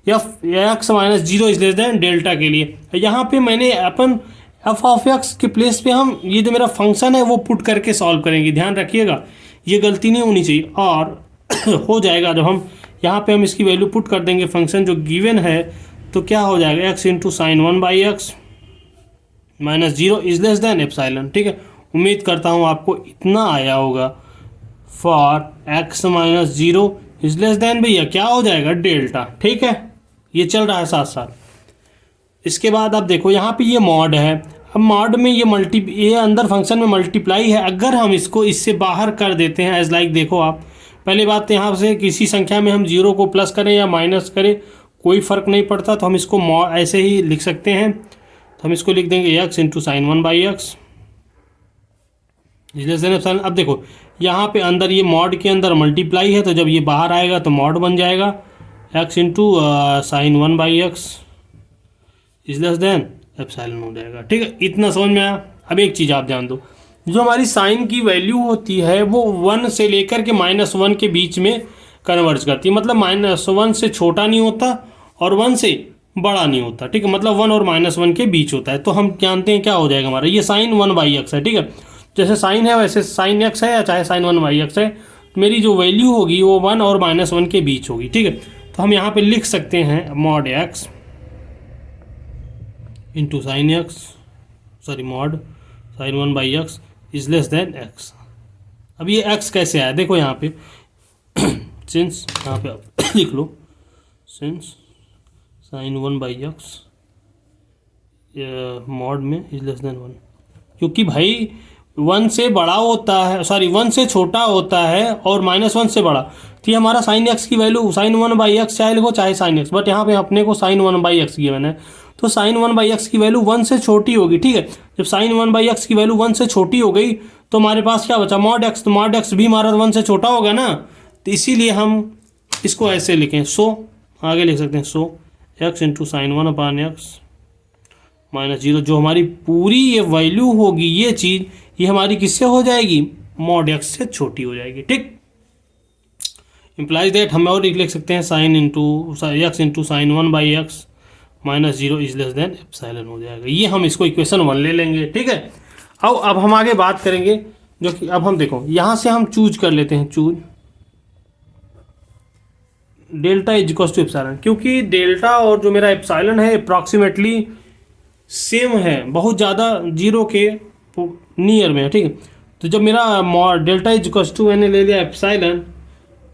F X minus zero is less than delta के लिए। यहाँ पे मैंने अपन एफ ऑफ एक्स के प्लेस पे हम ये जो मेरा फंक्शन है वो पुट करके सॉल्व करेंगे, ध्यान रखिएगा, ये गलती नहीं होनी चाहिए। और हो जाएगा जब हम यहाँ पे हम इसकी वैल्यू पुट कर देंगे फंक्शन जो गिवन है, तो क्या हो जाएगा, x into sine one by x minus zero is less than epsilon. ठीक है, उम्मीद करता हूँ आपको इतना आया होगा। For X minus zero is less then भैया क्या हो जाएगा, डेल्टा। ठीक है, ये चल रहा है साथ साथ। इसके बाद आप देखो यहाँ पे ये मॉड है, अब मॉड में ये अंदर फंक्शन में मल्टीप्लाई है। अगर हम इसको इससे बाहर कर देते हैं एज लाइक, देखो आप पहली बात तो यहाँ से किसी संख्या में हम जीरो को प्लस करें या माइनस करें कोई फ़र्क नहीं पड़ता, तो हम इसको ऐसे ही लिख सकते हैं। तो हम इसको लिख देंगे x into sine one by x is less than epsilon. अब देखो यहाँ पे अंदर ये मॉड के अंदर मल्टीप्लाई है, तो जब ये बाहर आएगा तो मॉड बन जाएगा x into sine one by x is less than epsilon हो जाएगा। ठीक है, इतना समझ में आया। अब एक चीज़ आप ध्यान दो, जो हमारी साइन की वैल्यू होती है वो 1 से लेकर के -1 के बीच में कन्वर्ज करती है। मतलब -1 से छोटा नहीं होता और 1 से बड़ा नहीं होता। ठीक है, मतलब 1 और -1 के बीच होता है। तो हम जानते हैं क्या हो जाएगा हमारा, ये साइन 1 बाई एक्स है। ठीक है, जैसे साइन है वैसे साइन एक्स है, या चाहे साइन 1 बाई एक्स है, मेरी जो वैल्यू होगी वो 1 और -1 के बीच होगी। ठीक है, तो हम यहाँ पे लिख सकते हैं mod x into sine x, sorry mod sine 1 by x is less then x. अब ये एक्स कैसे आया, देखो यहाँ पे सिंस, यहाँ पे आप लिख लो since sine 1 by X mod में इज लेस देन 1, क्योंकि भाई 1 से बड़ा होता है, सॉरी 1 से छोटा होता है और -1 से बड़ा, तो ये हमारा साइन एक्स की वैल्यू साइन 1 बाई एक्स चाहे लिखो चाहे साइन एक्स, बट यहाँ पे अपने को साइन 1 बाई एक्स की मैंने, तो साइन 1 बाई एक्स की वैल्यू 1 से छोटी होगी। ठीक है, जब साइन 1 बाई एक्स की वैल्यू 1 से छोटी हो गई तो हमारे पास क्या बचा, मॉड एक्स। तो मॉड एक्स भी हमारा 1 से छोटा होगा ना, तो इसीलिए हम इसको ऐसे लिखें, सो आगे लिख सकते हैं सो एक्स इंटू साइन 1 अपान एक्स माइनस जीरो, जो हमारी पूरी ये वैल्यू होगी ये चीज़, ये हमारी किससे हो जाएगी, मॉड एक्स से छोटी हो जाएगी। ठीक, इम्प्लाइज दैट हम और लिख सकते हैं sine into x into sine 1 by x minus zero is less than epsilon हो जाएगा। ये हम इसको इक्वेशन 1 ले लेंगे। ठीक है, अब हम आगे बात करेंगे, जो कि अब हम देखो यहाँ से हम चूज कर लेते हैं, choose delta is equal to epsilon, क्योंकि डेल्टा और जो मेरा एप्सिलॉन है अप्रॉक्सीमेटली सेम है, बहुत ज़्यादा जीरो के नियर में है। ठीक है, तो जब मेरा डेल्टा इज इक्वल टू मैंने ले लिया epsilon,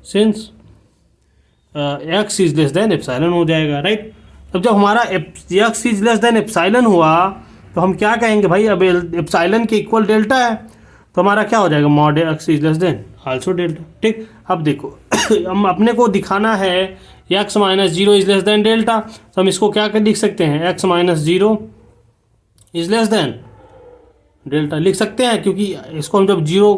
since x is less than epsilon हो जाएगा। राइट, अब जब हमारा x is less than epsilon हुआ तो हम क्या कहेंगे भाई, अब एप्सिलॉन के इक्वल डेल्टा है, तो हमारा क्या हो जाएगा, mod x is less then also delta. ठीक, अब देखो हम अपने को दिखाना है x minus zero is less than delta, तो हम इसको क्या कर लिख सकते हैं, x minus zero is less than delta लिख सकते हैं, क्योंकि इसको हम जब जीरो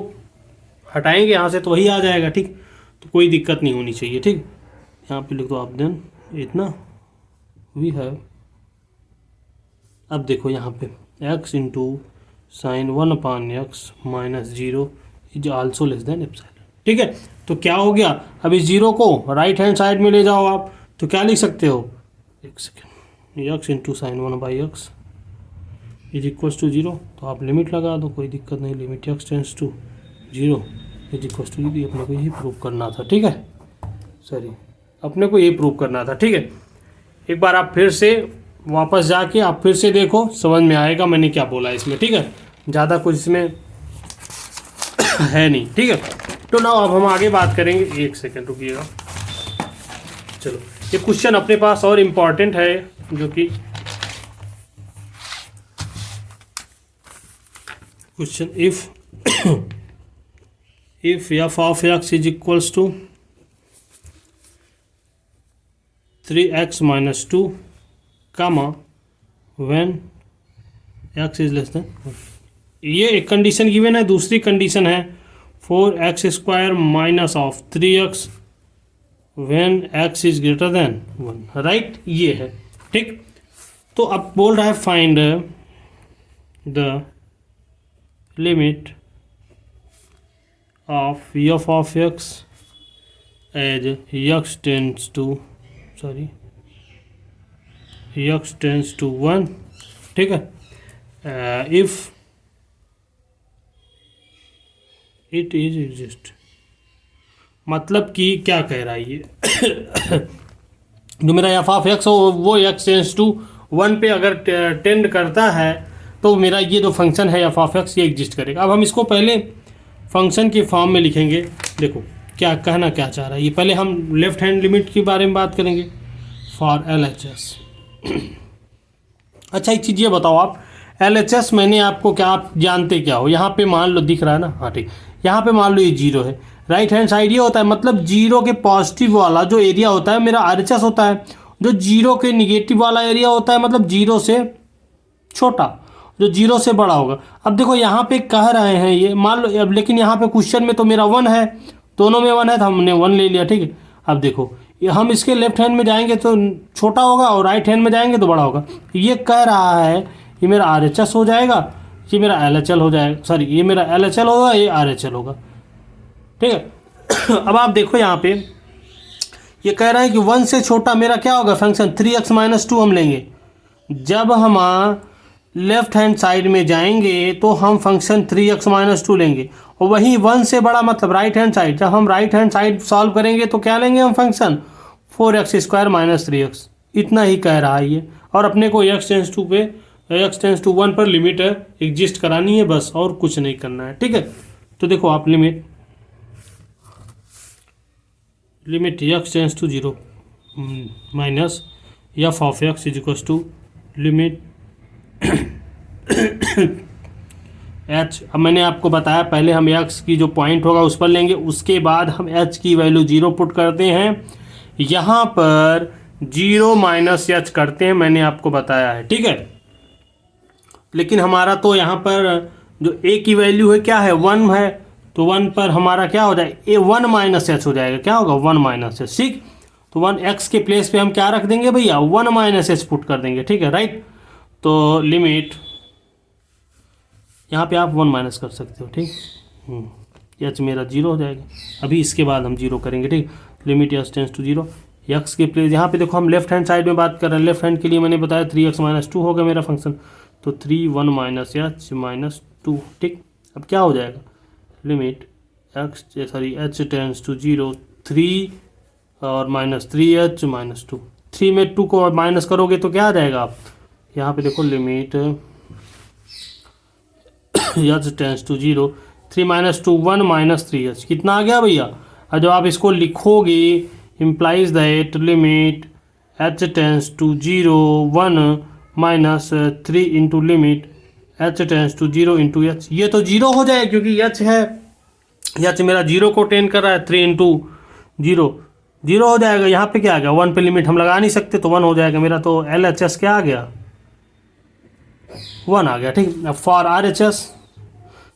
हटाएंगे यहाँ से तो वही आ जाएगा। ठीक, तो कोई दिक्कत नहीं होनी चाहिए। ठीक, यहाँ पे लिख दो आप देन इतना वी हैव, अब देखो यहाँ पे x into sine 1 upon x minus zero is also less than epsilon. ठीक है, तो क्या हो गया, अब इस जीरो को राइट हैंड साइड में ले जाओ आप, तो क्या लिख सकते हो, एक second, x into sine 1 by x is equals to zero, तो आप लिमिट लगा दो, कोई दिक्कत नहीं, limit x tends to zero is equals to zero. अपने को यही प्रूव करना था। ठीक है, सॉरी अपने को यही प्रूव करना था। ठीक है, एक बार आप फिर से वापस जाके आप फिर से देखो, समझ में आएगा मैंने क्या बोला इसमें। ठीक है, ज़्यादा कुछ इसमें है नहीं। ठीक है, तो ना अब हम आगे बात करेंगे, एक सेकेंड रुकिएगा। चलो, ये क्वेश्चन अपने पास और इम्पॉर्टेंट है, जो कि question if if f of x is equals to 3x minus 2 comma when x is less than 1। ये एक कंडीशन गिवन है। दूसरी कंडीशन है 4x square minus of 3x when x is greater than 1, right. ये है ठीक। तो अब बोल रहा है find the limit of f of x as x tends to 1, ठीक है। इफ इट इज एग्जिस्ट, मतलब कि क्या कह रहा है ये जो मेरा एफ ऑफ एक्स हो वो एक्स टेंड्स टू 1 पे अगर टेंड करता है तो मेरा ये जो फंक्शन है एफ ऑफ एक्स ये एग्जिस्ट करेगा। अब हम इसको पहले फंक्शन के फॉर्म में लिखेंगे। देखो क्या कहना क्या चाह रहा है ये, पहले हम लेफ्ट हैंड लिमिट के बारे में बात करेंगे फॉर एल एच एस। अच्छा एक चीज़ ये बताओ आप, एल एच एस मैंने आपको क्या, आप जानते क्या हो, यहाँ पे मान लो दिख रहा है ना, हाँ ठीक, यहाँ पे मान लो ये 0 है, राइट हैंड साइड ये होता है, मतलब 0 के पॉजिटिव वाला जो एरिया होता है मेरा आर एच एस होता है, जो 0 के निगेटिव वाला एरिया होता है मतलब 0 से छोटा, जो 0 से बड़ा होगा। अब देखो यहाँ पे कह रहे हैं ये मान लो, अब लेकिन यहाँ पे क्वेश्चन में तो मेरा 1 है, दोनों में 1 है तो हमने 1 ले लिया, ठीक है। अब देखो हम इसके लेफ्ट हैंड में जाएंगे तो छोटा होगा और राइट हैंड में जाएंगे तो बड़ा होगा। ये कह रहा है ये मेरा आर एच एस हो जाएगा, ये मेरा एल एच एल हो जाएगा, सॉरी ये मेरा एल एच एल होगा, ये आर एच एल होगा, ठीक है। अब आप देखो यहाँ पे ये कह रहा है कि 1 से छोटा मेरा क्या होगा फंक्शन 3x माइनस 2 हम लेंगे। जब हम लेफ्ट हैंड साइड में जाएंगे तो हम फंक्शन 3x माइनस 2 लेंगे, और वहीं 1 से बड़ा मतलब राइट हैंड साइड, जब हम राइट हैंड साइड सॉल्व करेंगे तो क्या लेंगे हम function 4x square minus 3x। इतना ही कह रहा है ये, और अपने को x टेंस टू पे x टेंस टू 1 पर लिमिट एग्जिस्ट करानी है बस, और कुछ नहीं करना है, ठीक है। तो देखो आप limit x tends to 0 minus f of x is equals to limit h। अब मैंने आपको बताया पहले हम x की जो पॉइंट होगा उस पर लेंगे, उसके बाद हम h की वैल्यू 0 पुट करते हैं, यहाँ पर 0 माइनस h करते हैं, मैंने आपको बताया है, ठीक है। लेकिन हमारा तो यहाँ पर जो a की वैल्यू है क्या है 1 है, तो 1 पर हमारा क्या हो जाएगा 1 माइनस h हो जाएगा, क्या होगा 1 माइनस h, ठीक। तो 1x के प्लेस पे हम क्या रख देंगे भैया 1 माइनस h पुट कर देंगे, ठीक है, राइट। तो लिमिट यहाँ पे आप 1 माइनस कर सकते हो, ठीक। h मेरा 0 हो जाएगा, अभी इसके बाद हम 0 करेंगे, ठीक। Limit h tends to 0, x के प्लेस यहाँ पे देखो हम लेफ्ट हैंड साइड में बात कर रहे हैं, लेफ्ट हैंड के लिए मैंने बताया 3x माइनस 2 होगा मेरा फंक्शन, तो 3 1 माइनस h माइनस 2, ठीक। अब क्या हो जाएगा लिमिट h टेंस टू 0 3 और माइनस 3h माइनस 2, 3 में 2 को माइनस करोगे तो क्या आ जाएगा आप यहाँ पे देखो limit h tends to 0 3 minus 2 1 minus 3h, कितना आ गया भैया। और जब आप इसको लिखोगे implies that limit h tends to 0 1 minus 3 into limit h tends to 0 into h, ये तो 0 हो जाएगा क्योंकि h है, h मेरा 0 को टेंड कर रहा है, 3 इंटू 0 0 हो जाएगा। यहाँ पे क्या आ गया 1 पे लिमिट हम लगा नहीं सकते तो 1 हो जाएगा मेरा, तो एल एच एस क्या आ गया 1 आ गया, ठीक। अब for R H S,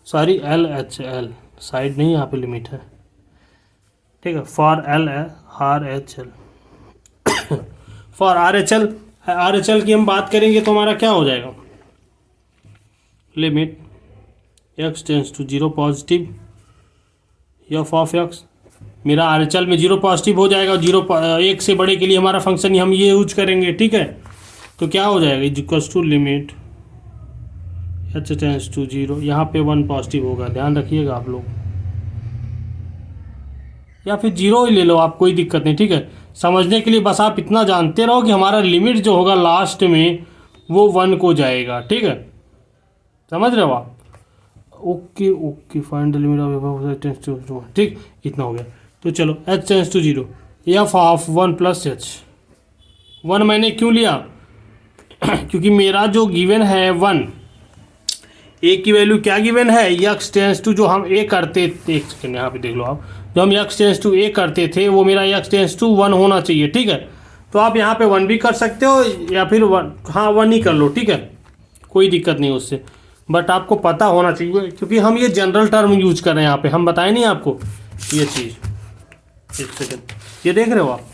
sorry L H L side नहीं यहाँ पे लिमिट है, ठीक है। For L R H L for R H L की हम बात करेंगे तो हमारा क्या हो जाएगा limit x tends to 0 positive f of x, मेरा आर एच एल में 0 पॉजिटिव हो जाएगा, 0 1 से बड़े के लिए हमारा फंक्शन हम ये यूज करेंगे, ठीक है। तो क्या हो जाएगा is equals to limit h tends to 0, यहाँ पे 1 पॉजिटिव होगा, ध्यान रखिएगा आप लोग, या फिर 0 ही ले लो आप, कोई दिक्कत नहीं, ठीक है। समझने के लिए बस आप इतना जानते रहो कि हमारा लिमिट जो होगा लास्ट में वो 1 को जाएगा, ठीक है, समझ रहे हो आप। Okay okay find the limit of h tends to, ठीक, इतना हो गया। तो चलो h tends to 0 f of 1 plus h, 1 मैंने क्यों लिया क्योंकि मेरा जो गिवन है 1, ए की वैल्यू क्या गिवन है, यक्स टेंस टू, जो हम ए करते थे, एक सेकेंड यहाँ पे देख लो आप, जो हम यक्स टेंस टू ए करते थे वो मेरा यक्स टेंस टू 1 होना चाहिए, ठीक है। तो आप यहाँ पे 1 भी कर सकते हो या फिर 1, हाँ 1 ही कर लो, ठीक है, कोई दिक्कत नहीं उससे, बट आपको पता होना चाहिए क्योंकि हम ये जनरल टर्म यूज कर रहे हैं यहाँ पे, हम बताए नहीं आपको ये चीज़। एक सेकेंड, ये देख रहे हो आप,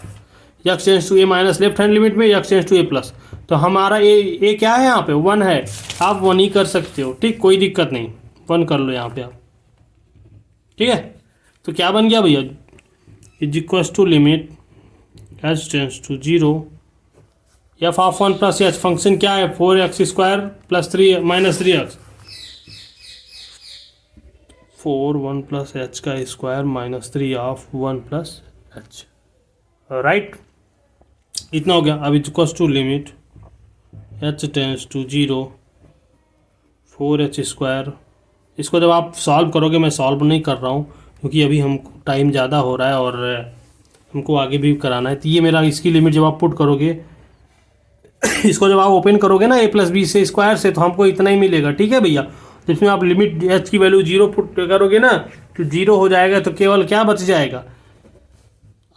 X tends to A minus left hand limit में X tends to A plus, तो हमारा ए क्या है यहाँ पे 1 है, आप 1 ही कर सकते हो, ठीक, कोई दिक्कत नहीं, 1 कर लो यहाँ पे आप, ठीक है। तो क्या बन गया भैया, is equals to limit H tends to 0 F of 1 plus H, function क्या है 4x² plus 3 minus 3x, 4 1 plus H का square minus 3 of 1 plus H, right, इतना हो गया। अब equals to limit H tends to 0 4h², इसको जब आप सॉल्व करोगे, मैं सॉल्व नहीं कर रहा हूँ क्योंकि अभी हमको टाइम ज़्यादा हो रहा है और हमको आगे भी कराना है, तो ये मेरा इसकी लिमिट जब आप पुट करोगे इसको जब आप ओपन करोगे ना a प्लस बी से स्क्वायर से, तो हमको इतना ही मिलेगा, ठीक है भैया। तो इसमें आप लिमिट h की वैल्यू 0 पुट करोगे ना तो 0 हो जाएगा, तो केवल क्या बच जाएगा,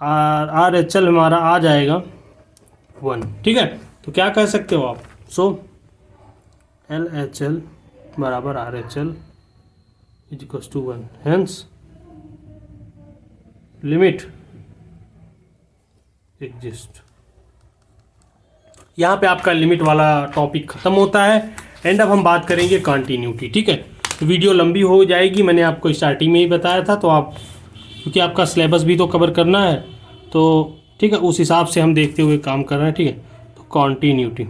आर एच एल हमारा आ जाएगा 1, ठीक है। तो क्या कह सकते हो आप, सो एल एच एल बराबर R H L is equals to 1, hence limit exist. यहाँ पे आपका लिमिट वाला टॉपिक ख़त्म होता है एंड अब हम बात करेंगे कंटिन्यूटी, ठीक है। तो वीडियो लंबी हो जाएगी, मैंने आपको स्टार्टिंग में ही बताया था, तो आप क्योंकि आपका सिलेबस भी तो कवर करना है, तो ठीक है, उस हिसाब से हम देखते हुए काम कर रहे हैं, ठीक है। तो कंटिन्यूटी,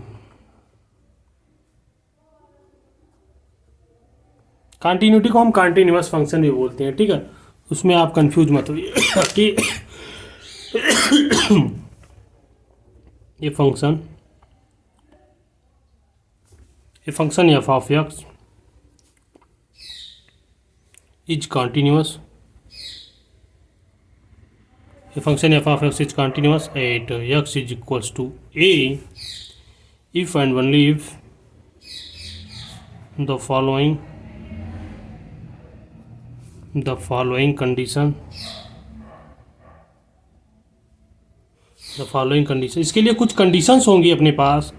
कंटिन्यूटी को हम कंटिन्यूअस फंक्शन भी बोलते हैं, ठीक है, उसमें आप कंफ्यूज मत होइए कि ये function F of x is continuous, ये function F of x is continuous at x is equals to A if and only if the following condition, इसके लिए कुछ कंडीशंस होंगी अपने पास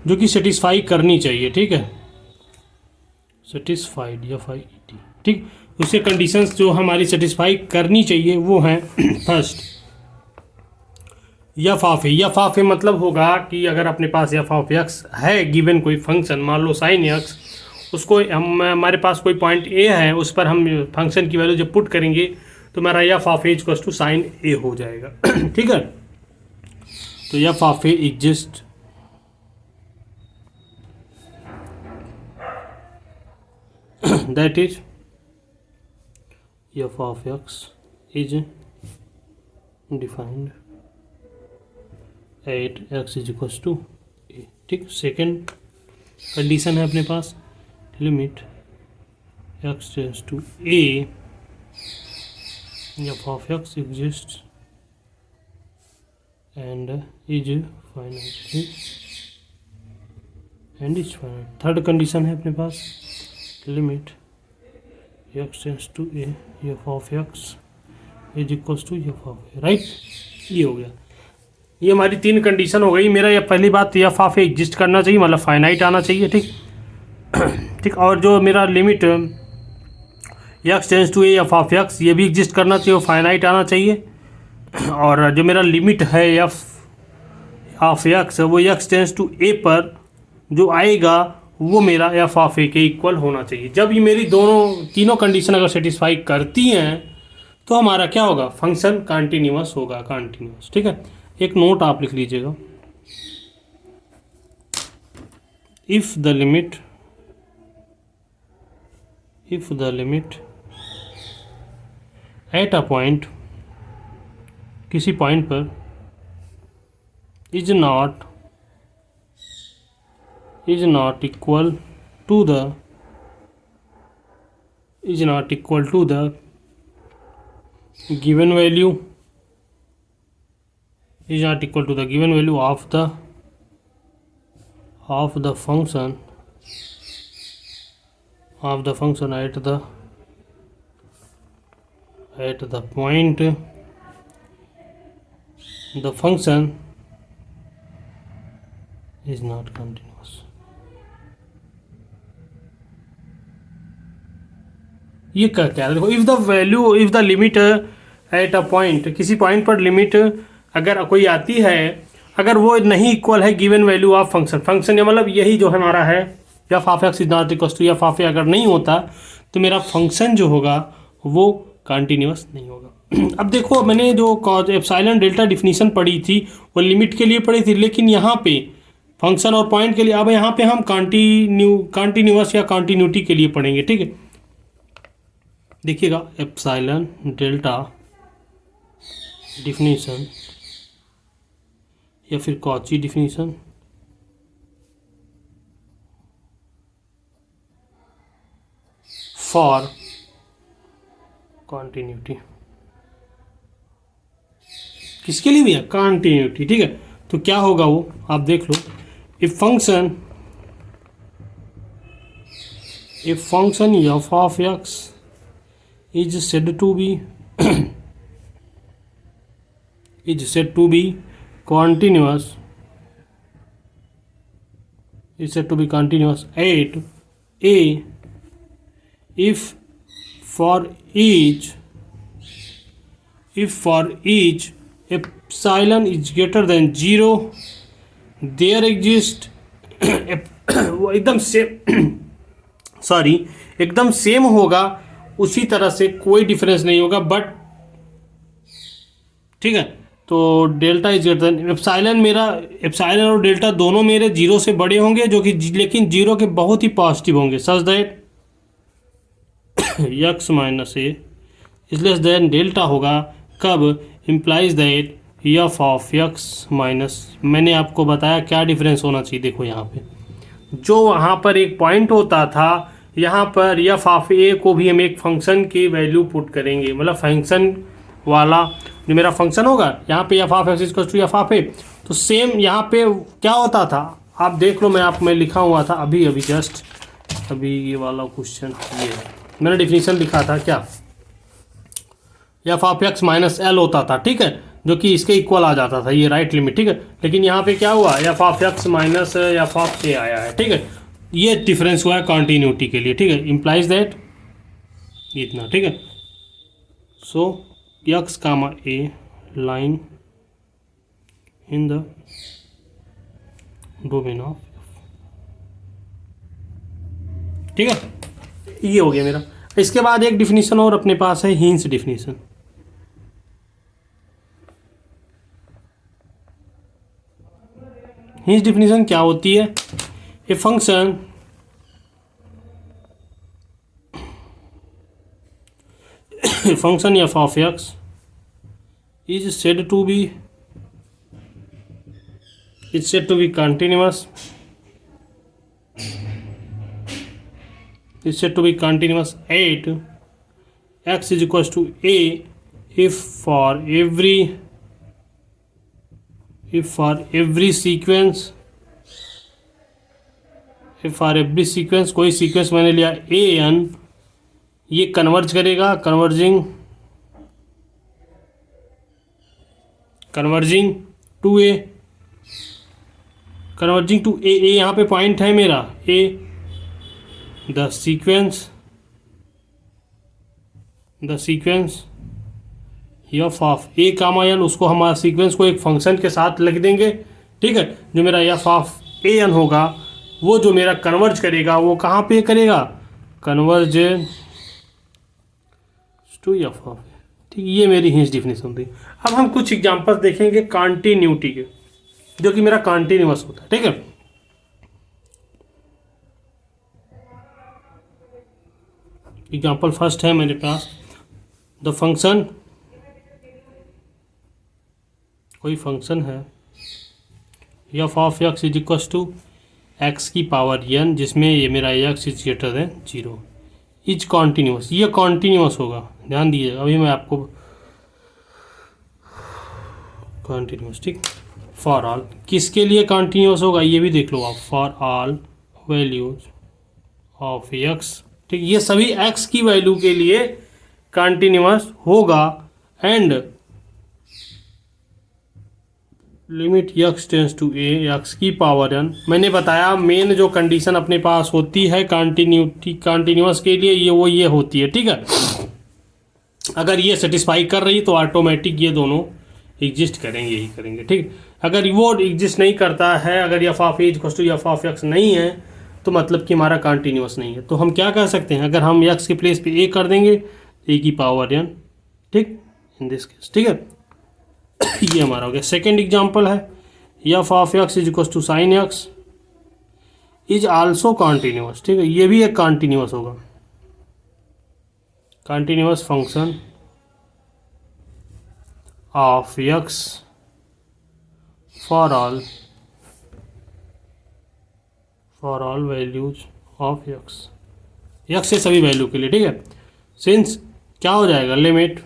जो कि सेटिस्फाई करनी चाहिए, ठीक है, सेटिस्फाइड या फाइड, ठीक, उसके कंडीशंस जो हमारी सेटिस्फाई करनी चाहिए वो हैं फर्स्ट एफ ऑफ ए मतलब होगा कि अगर अपने पास एफ ऑफ एक्स है गिवन कोई फंक्शन, मान लो साइन एक्स, उसको हमारे पास कोई पॉइंट ए है, उस पर हम फंक्शन की वैल्यू जब पुट करेंगे तो मेरा F of A equals to sine A हो जाएगा ठीक है। तो F of A exist that is f of x is defined at x is equals to a, ठीक। सेकेंड कंडीशन है अपने पास, limit x tends to a f of x exists and is finite and is finite। Third condition है अपने पास, limit x tends to a f of x is equals to f of a, right. ये हो गया, ये हमारी 3 condition हो गई। मेरा ये पहली बात f of a एग्जिस्ट करना चाहिए, मतलब फाइनाइट आना चाहिए, ठीक ठीक। और जो मेरा limit x tends to a f of x ये भी एग्जिस्ट करना चाहिए, फाइनाइट आना चाहिए। और जो मेरा लिमिट है f ऑफ x वो x टेंड्स टू a पर जो आएगा वो मेरा एफ ऑफ ए के इक्वल होना चाहिए। जब ये मेरी तीनों कंडीशन अगर सेटिस्फाई करती हैं तो हमारा क्या होगा, फंक्शन कंटिन्यूअस होगा, कंटिन्यूअस, ठीक है। एक नोट आप लिख लीजिएगा, if the limit at a point, किसी पॉइंट पर is not equal to the given value of the function of the function at the point the function is not continuous. ये क्या क्या देखो, if the limit at a point, किसी point पर limit अगर कोई आती है, अगर वो नहीं इक्वल है गिवन वैल्यू ऑफ फंक्शन या मतलब यही जो हमारा है f of x is not equal to f of a अगर नहीं होता तो मेरा फंक्शन जो होगा वो कंटिन्यूअस नहीं होगा। अब देखो मैंने जो एप्सिलॉन डेल्टा डिफिनीशन पढ़ी थी वो लिमिट के लिए पढ़ी थी, लेकिन यहाँ पे फंक्शन और पॉइंट के लिए, अब यहाँ पे हम कंटिन्यूअस या कंटिन्यूटी के लिए पढ़ेंगे। ठीक है, देखिएगा एप्सिलॉन डेल्टा डिफिनीशन या फिर कॉची डिफिनीशन, फॉर कॉन्टिन्यूटी, किसके लिए भैया? कॉन्टिन्यूटी। ठीक है, तो क्या होगा वो आप देख लो, if function F of x is said to be continuous at a if for each epsilon is greater than 0 there exist वो एकदम सेम सॉरी एकदम सेम होगा, उसी तरह से कोई डिफरेंस नहीं होगा, बट ठीक है। तो delta is greater then epsilon, मेरा एप्सिलॉन और डेल्टा दोनों मेरे जीरो से बड़े होंगे, जो कि लेकिन जीरो के बहुत ही पॉजिटिव होंगे, such that x minus A is less than delta होगा। कब? Implies that f of x minus, मैंने आपको बताया क्या डिफरेंस होना चाहिए। देखो यहाँ पे जो वहाँ पर एक पॉइंट होता था, यहाँ पर एफ ऑफ ए को भी हम एक फंक्शन की वैल्यू पुट करेंगे, मतलब फंक्शन वाला जो मेरा फंक्शन होगा यहाँ पे f of x equal to f of a, तो सेम यहाँ पे क्या होता था आप देख लो, मैं लिखा हुआ था अभी जस्ट अभी ये वाला क्वेश्चन, ये मैंने डिफिनीशन लिखा था क्या, F of x minus L होता था। ठीक है, जो कि इसके इक्वल आ जाता था, ये राइट लिमिट। ठीक है, लेकिन यहाँ पे क्या हुआ, f of x minus f of a आया है। ठीक है, ये डिफरेंस हुआ है कॉन्टिन्यूटी के लिए। ठीक है, इम्प्लाइज दैट इतना। ठीक है, so x comma a line in the domain of, ठीक है, ये हो गया मेरा। इसके बाद एक डिफिनीशन और अपने पास है, हिंस डिफिनीशन। हिंस डिफिनीशन क्या होती है? A function F of x is said to be continuous, is said to be continuous at x is equals to a if for every sequence कोई सीक्वेंस मैंने लिया a n, ये converge करेगा, converging to a यहाँ पे point है मेरा a, the sequence f of a comma n, उसको हमारा सीक्वेंस को एक फंक्शन के साथ लिख देंगे। ठीक है, जो मेरा एफ ऑफ ए एन होगा वो जो मेरा कन्वर्ज करेगा वो कहाँ पे करेगा, कन्वर्ज टू एफ ऑफ। ठीक, ये मेरी हिंस डिफिनेशन थी। अब हम कुछ एग्जांपल्स देखेंगे कॉन्टिन्यूटी के, जो कि मेरा कॉन्टिन्यूअस होता है। ठीक है, एग्जाम्पल फर्स्ट है मेरे पास, द फंक्शन, कोई फंक्शन है f of x is equal to x की पावर एन, जिसमें ये मेरा x is greater than 0, is continuous. ये कॉन्टिन्यूअस होगा, ध्यान दीजिएगा, अभी मैं आपको कॉन्टिन्यूअस। ठीक, फॉर ऑल, किसके लिए कॉन्टिन्यूअस होगा ये भी देख लो आप, for all values of x ठीक, ये सभी x की वैल्यू के लिए कंटिन्यूअस होगा and limit x tends to a x की पावर n। मैंने बताया मेन जो कंडीशन अपने पास होती है कंटिन्यूअस के लिए ये होती है, ठीक है। अगर ये सेटिस्फाई कर रही तो ऑटोमेटिक ये दोनों एग्जिस्ट करेंगे ही करेंगे, ठीक। अगर वो एग्जिस्ट नहीं करता है, अगर f of a equal to f of x नहीं है तो मतलब कि हमारा कंटिन्यूअस नहीं है। तो हम क्या कर सकते हैं, अगर हम एक्स के प्लेस पे ए कर देंगे ए की पावर n, ठीक, इन दिस केस, ठीक है। ये हमारा हो गया। सेकेंड एग्जाम्पल है f of x is equal to sine x is also continuous, ठीक है। ये भी एक कॉन्टिन्यूअस होगा, continuous function of x for all values of x, x से सभी वैल्यू के लिए, ठीक है। सिंस क्या हो जाएगा, limit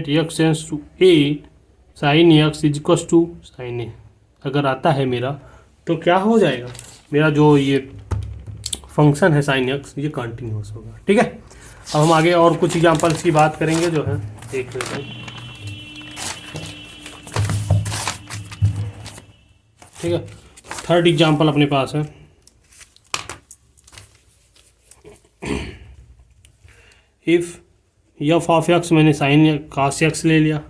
x tends to a sine x is equal to sine a अगर आता है मेरा, तो क्या हो जाएगा, मेरा जो ये फंक्शन है साइन एक्स ये कंटिन्यूअस होगा, ठीक है। अब हम आगे और कुछ एग्जांपल्स की बात करेंगे जो है, देख लेते हैं, ठीक है। थर्ड एग्जांपल अपने पास है इफ एफ ऑफ एक्स, मैंने साइन कास एक्स ले लिया,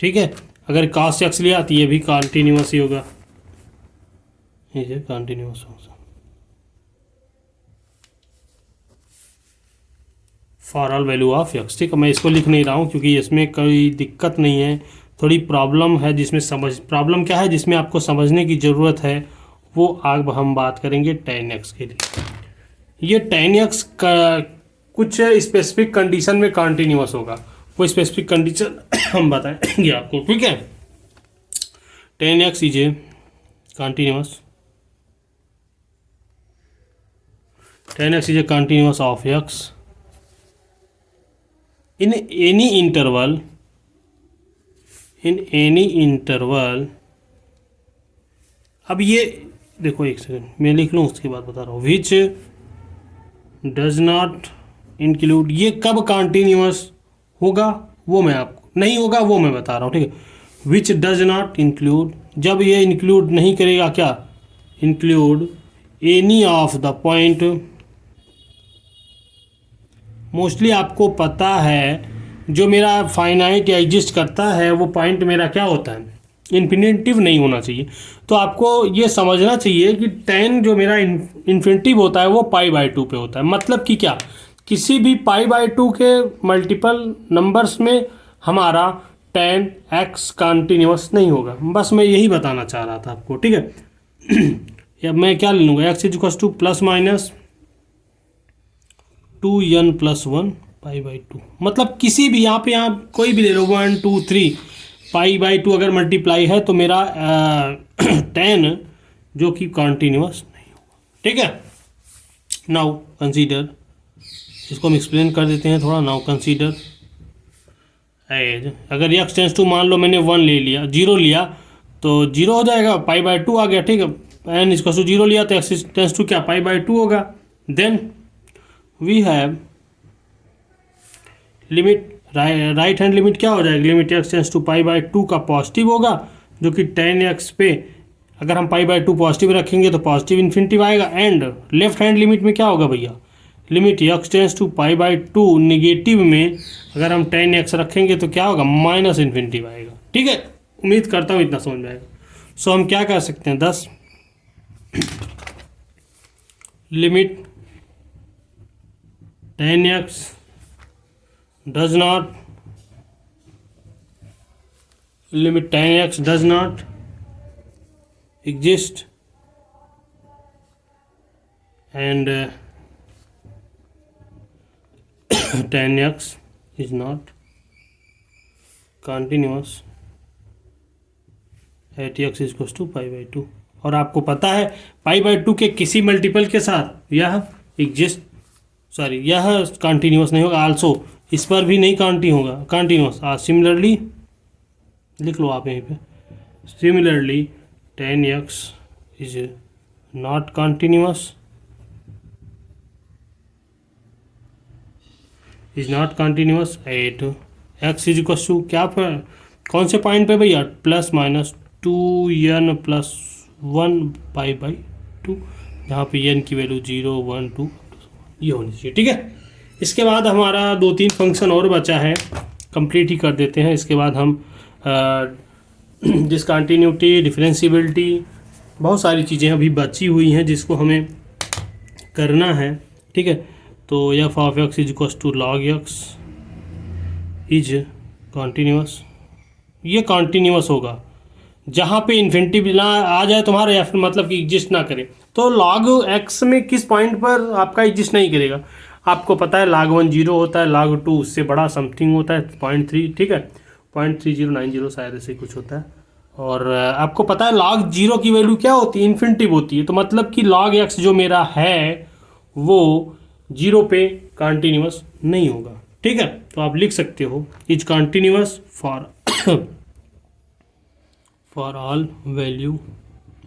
ठीक है। अगर कास एक्स लिया तो ये भी कंटिन्यूअस ही होगा, ये कंटिन्यूअस होगा for all value of x, ठीक है। मैं इसको लिख नहीं रहा हूँ क्योंकि इसमें कोई दिक्कत नहीं है, थोड़ी प्रॉब्लम है जिसमें प्रॉब्लम क्या है जिसमें आपको समझने की ज़रूरत है, वो अब हम बात करेंगे tan x के लिए। ये tan x का कुछ स्पेसिफिक कंडीशन में कंटिन्यूअस होगा, वो स्पेसिफिक कंडीशन हम बताएंगे आपको, ठीक है। tan x is a continuous, tan x is a continuous of x in any interval। अब ये देखो एक सेकंड मैं लिख लूँ उसके बाद बता रहा हूँ, विच डज नॉट इंक्लूड, ये कब कंटिन्यूअस होगा वो मैं आपको, नहीं होगा वो मैं बता रहा हूँ, ठीक है। विच डज नॉट इंक्लूड, जब ये इंक्लूड नहीं करेगा, क्या include any of the point, mostly आपको पता है जो मेरा फाइनाइट या एग्जिस्ट करता है वो पॉइंट मेरा क्या होता है, इन्फिनिटिव नहीं होना चाहिए। तो आपको ये समझना चाहिए कि tan जो मेरा इन्फिनिटिव होता है वो π/2 पे होता है। मतलब कि क्या, किसी भी π/2 के मल्टीपल नंबर्स में हमारा tan x कंटिन्यूअस नहीं होगा। बस मैं यही बताना चाह रहा था आपको, ठीक है। या मैं क्या ले लूँगा, x is equal two plus minus 2n + 1 π/2, मतलब किसी भी यहाँ कोई भी ले लो 1 2 3 π/2 अगर मल्टीप्लाई है तो मेरा tan जो कि कंटिन्यूअस नहीं होगा, ठीक है। नाउ कंसीडर, इसको हम एक्सप्लेन कर देते हैं थोड़ा। नाउ कंसीडर एज, अगर x टेंस टू, मान लो मैंने 1 ले लिया, 0 लिया तो 0 हो जाएगा, π/2 आ गया, ठीक है। n इक्वल टू 0 लिया तो x टेंस टू क्या π/2 होगा। Then we have limit, right hand limit क्या हो जाएगी, लिमिट x टेंस टू π/2 का पॉजिटिव होगा, जो कि tan x पे अगर हम π/2 पॉजिटिव रखेंगे तो पॉजिटिव इन्फिनिटिव आएगा। एंड लेफ्ट हैंड लिमिट में क्या होगा भैया, limit x tends to π/2 negative में अगर हम tan x रखेंगे तो क्या होगा, माइनस इन्फिनिटिव आएगा, ठीक है। उम्मीद करता हूँ इतना समझ में आएगा। सो हम क्या कर सकते हैं, 10 limit tan x does not, limit tan x does not exist and tan x is not continuous at x is equals to π/2। और आपको पता है π/2 के किसी मल्टीपल के साथ यह एग्जिस्ट, सॉरी यह कंटिन्यूअस नहीं होगा, आल्सो इस पर भी नहीं कंटिन्यूअस। सिमिलरली लिख लो आप यहीं पे, similarly tan x is not continuous, is not continuous at x is equal to क्या पर कौन से पॉइंट पे भैया, plus minus 2n plus 1 by 2, यहाँ पे n की वैल्यू 0 1 2 ये होनी चाहिए। ठीक है, इसके बाद हमारा 2-3 फंक्शन और बचा है, कंप्लीट ही कर देते हैं। इसके बाद हम डिसकंटिन्यूटी, डिफरेंशियबिलिटी, बहुत सारी चीज़ें अभी बची हुई हैं जिसको हमें करना है। ठीक है, तो F of x is equal to log x is continuous, ये कॉन्टीन्यूअस होगा जहाँ पे इन्फिनिटी बिना आ जाए तुम्हारा, या फिर मतलब कि एग्जिस्ट ना करे। तो log x में किस पॉइंट पर आपका एग्जिस्ट नहीं करेगा, आपको पता है log 1 0 होता है, log 2 उससे बड़ा समथिंग होता है 0.3, ठीक है 0.3090 शायद ऐसे कुछ होता है। और आपको पता है log 0 की वैल्यू क्या होती है, इन्फिनिटी होती है। तो मतलब कि log x जो मेरा है वो 0 पे कॉन्टीन्यूअस नहीं होगा। ठीक है, तो आप लिख सकते हो is continuous for all value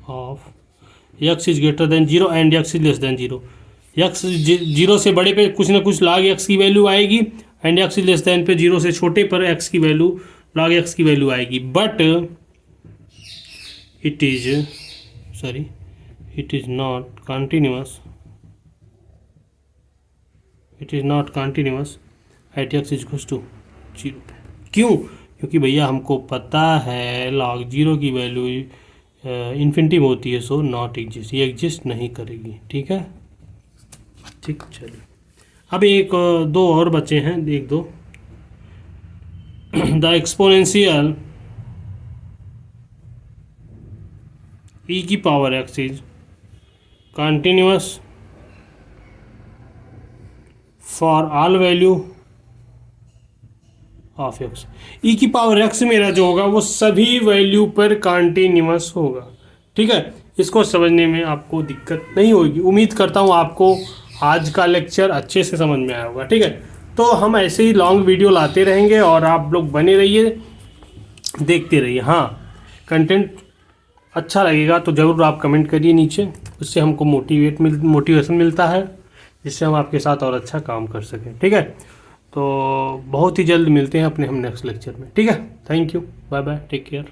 of x is greater than 0 and x is less then 0। x 0 से बड़े पे कुछ ना कुछ log x की वैल्यू आएगी, and x is less than पे 0 से छोटे पर x की वैल्यू log x की वैल्यू आएगी। But it is not continuous, it is not continuous at x is equal to 0। क्यों? क्योंकि भैया हमको पता है log 0 की वैल्यू इन्फिनिटी में होती है, सो नॉट एग्जिस्ट, ये एग्जिस्ट नहीं करेगी। ठीक है, ठीक, चलिए अब एक दो और बचे हैं, एक दो। द एक्सपोनेंशियल e की power x is continuous for all value of x। e की पावर x मेरा जो होगा वो सभी वैल्यू पर कॉन्टिन्यूअस होगा। ठीक है, इसको समझने में आपको दिक्कत नहीं होगी। उम्मीद करता हूँ आपको आज का लेक्चर अच्छे से समझ में आया होगा। ठीक है, तो हम ऐसे ही लॉन्ग वीडियो लाते रहेंगे और आप लोग बने रहिए, देखते रहिए। हाँ, कंटेंट अच्छा लगेगा तो ज़रूर आप कमेंट करिए नीचे, उससे हमको मोटिवेशन मिलता है, जिससे हम आपके साथ और अच्छा काम कर सकें। ठीक है, तो बहुत ही जल्द मिलते हैं अपने हम नेक्स्ट लेक्चर में। ठीक है, thank you, bye bye, take care.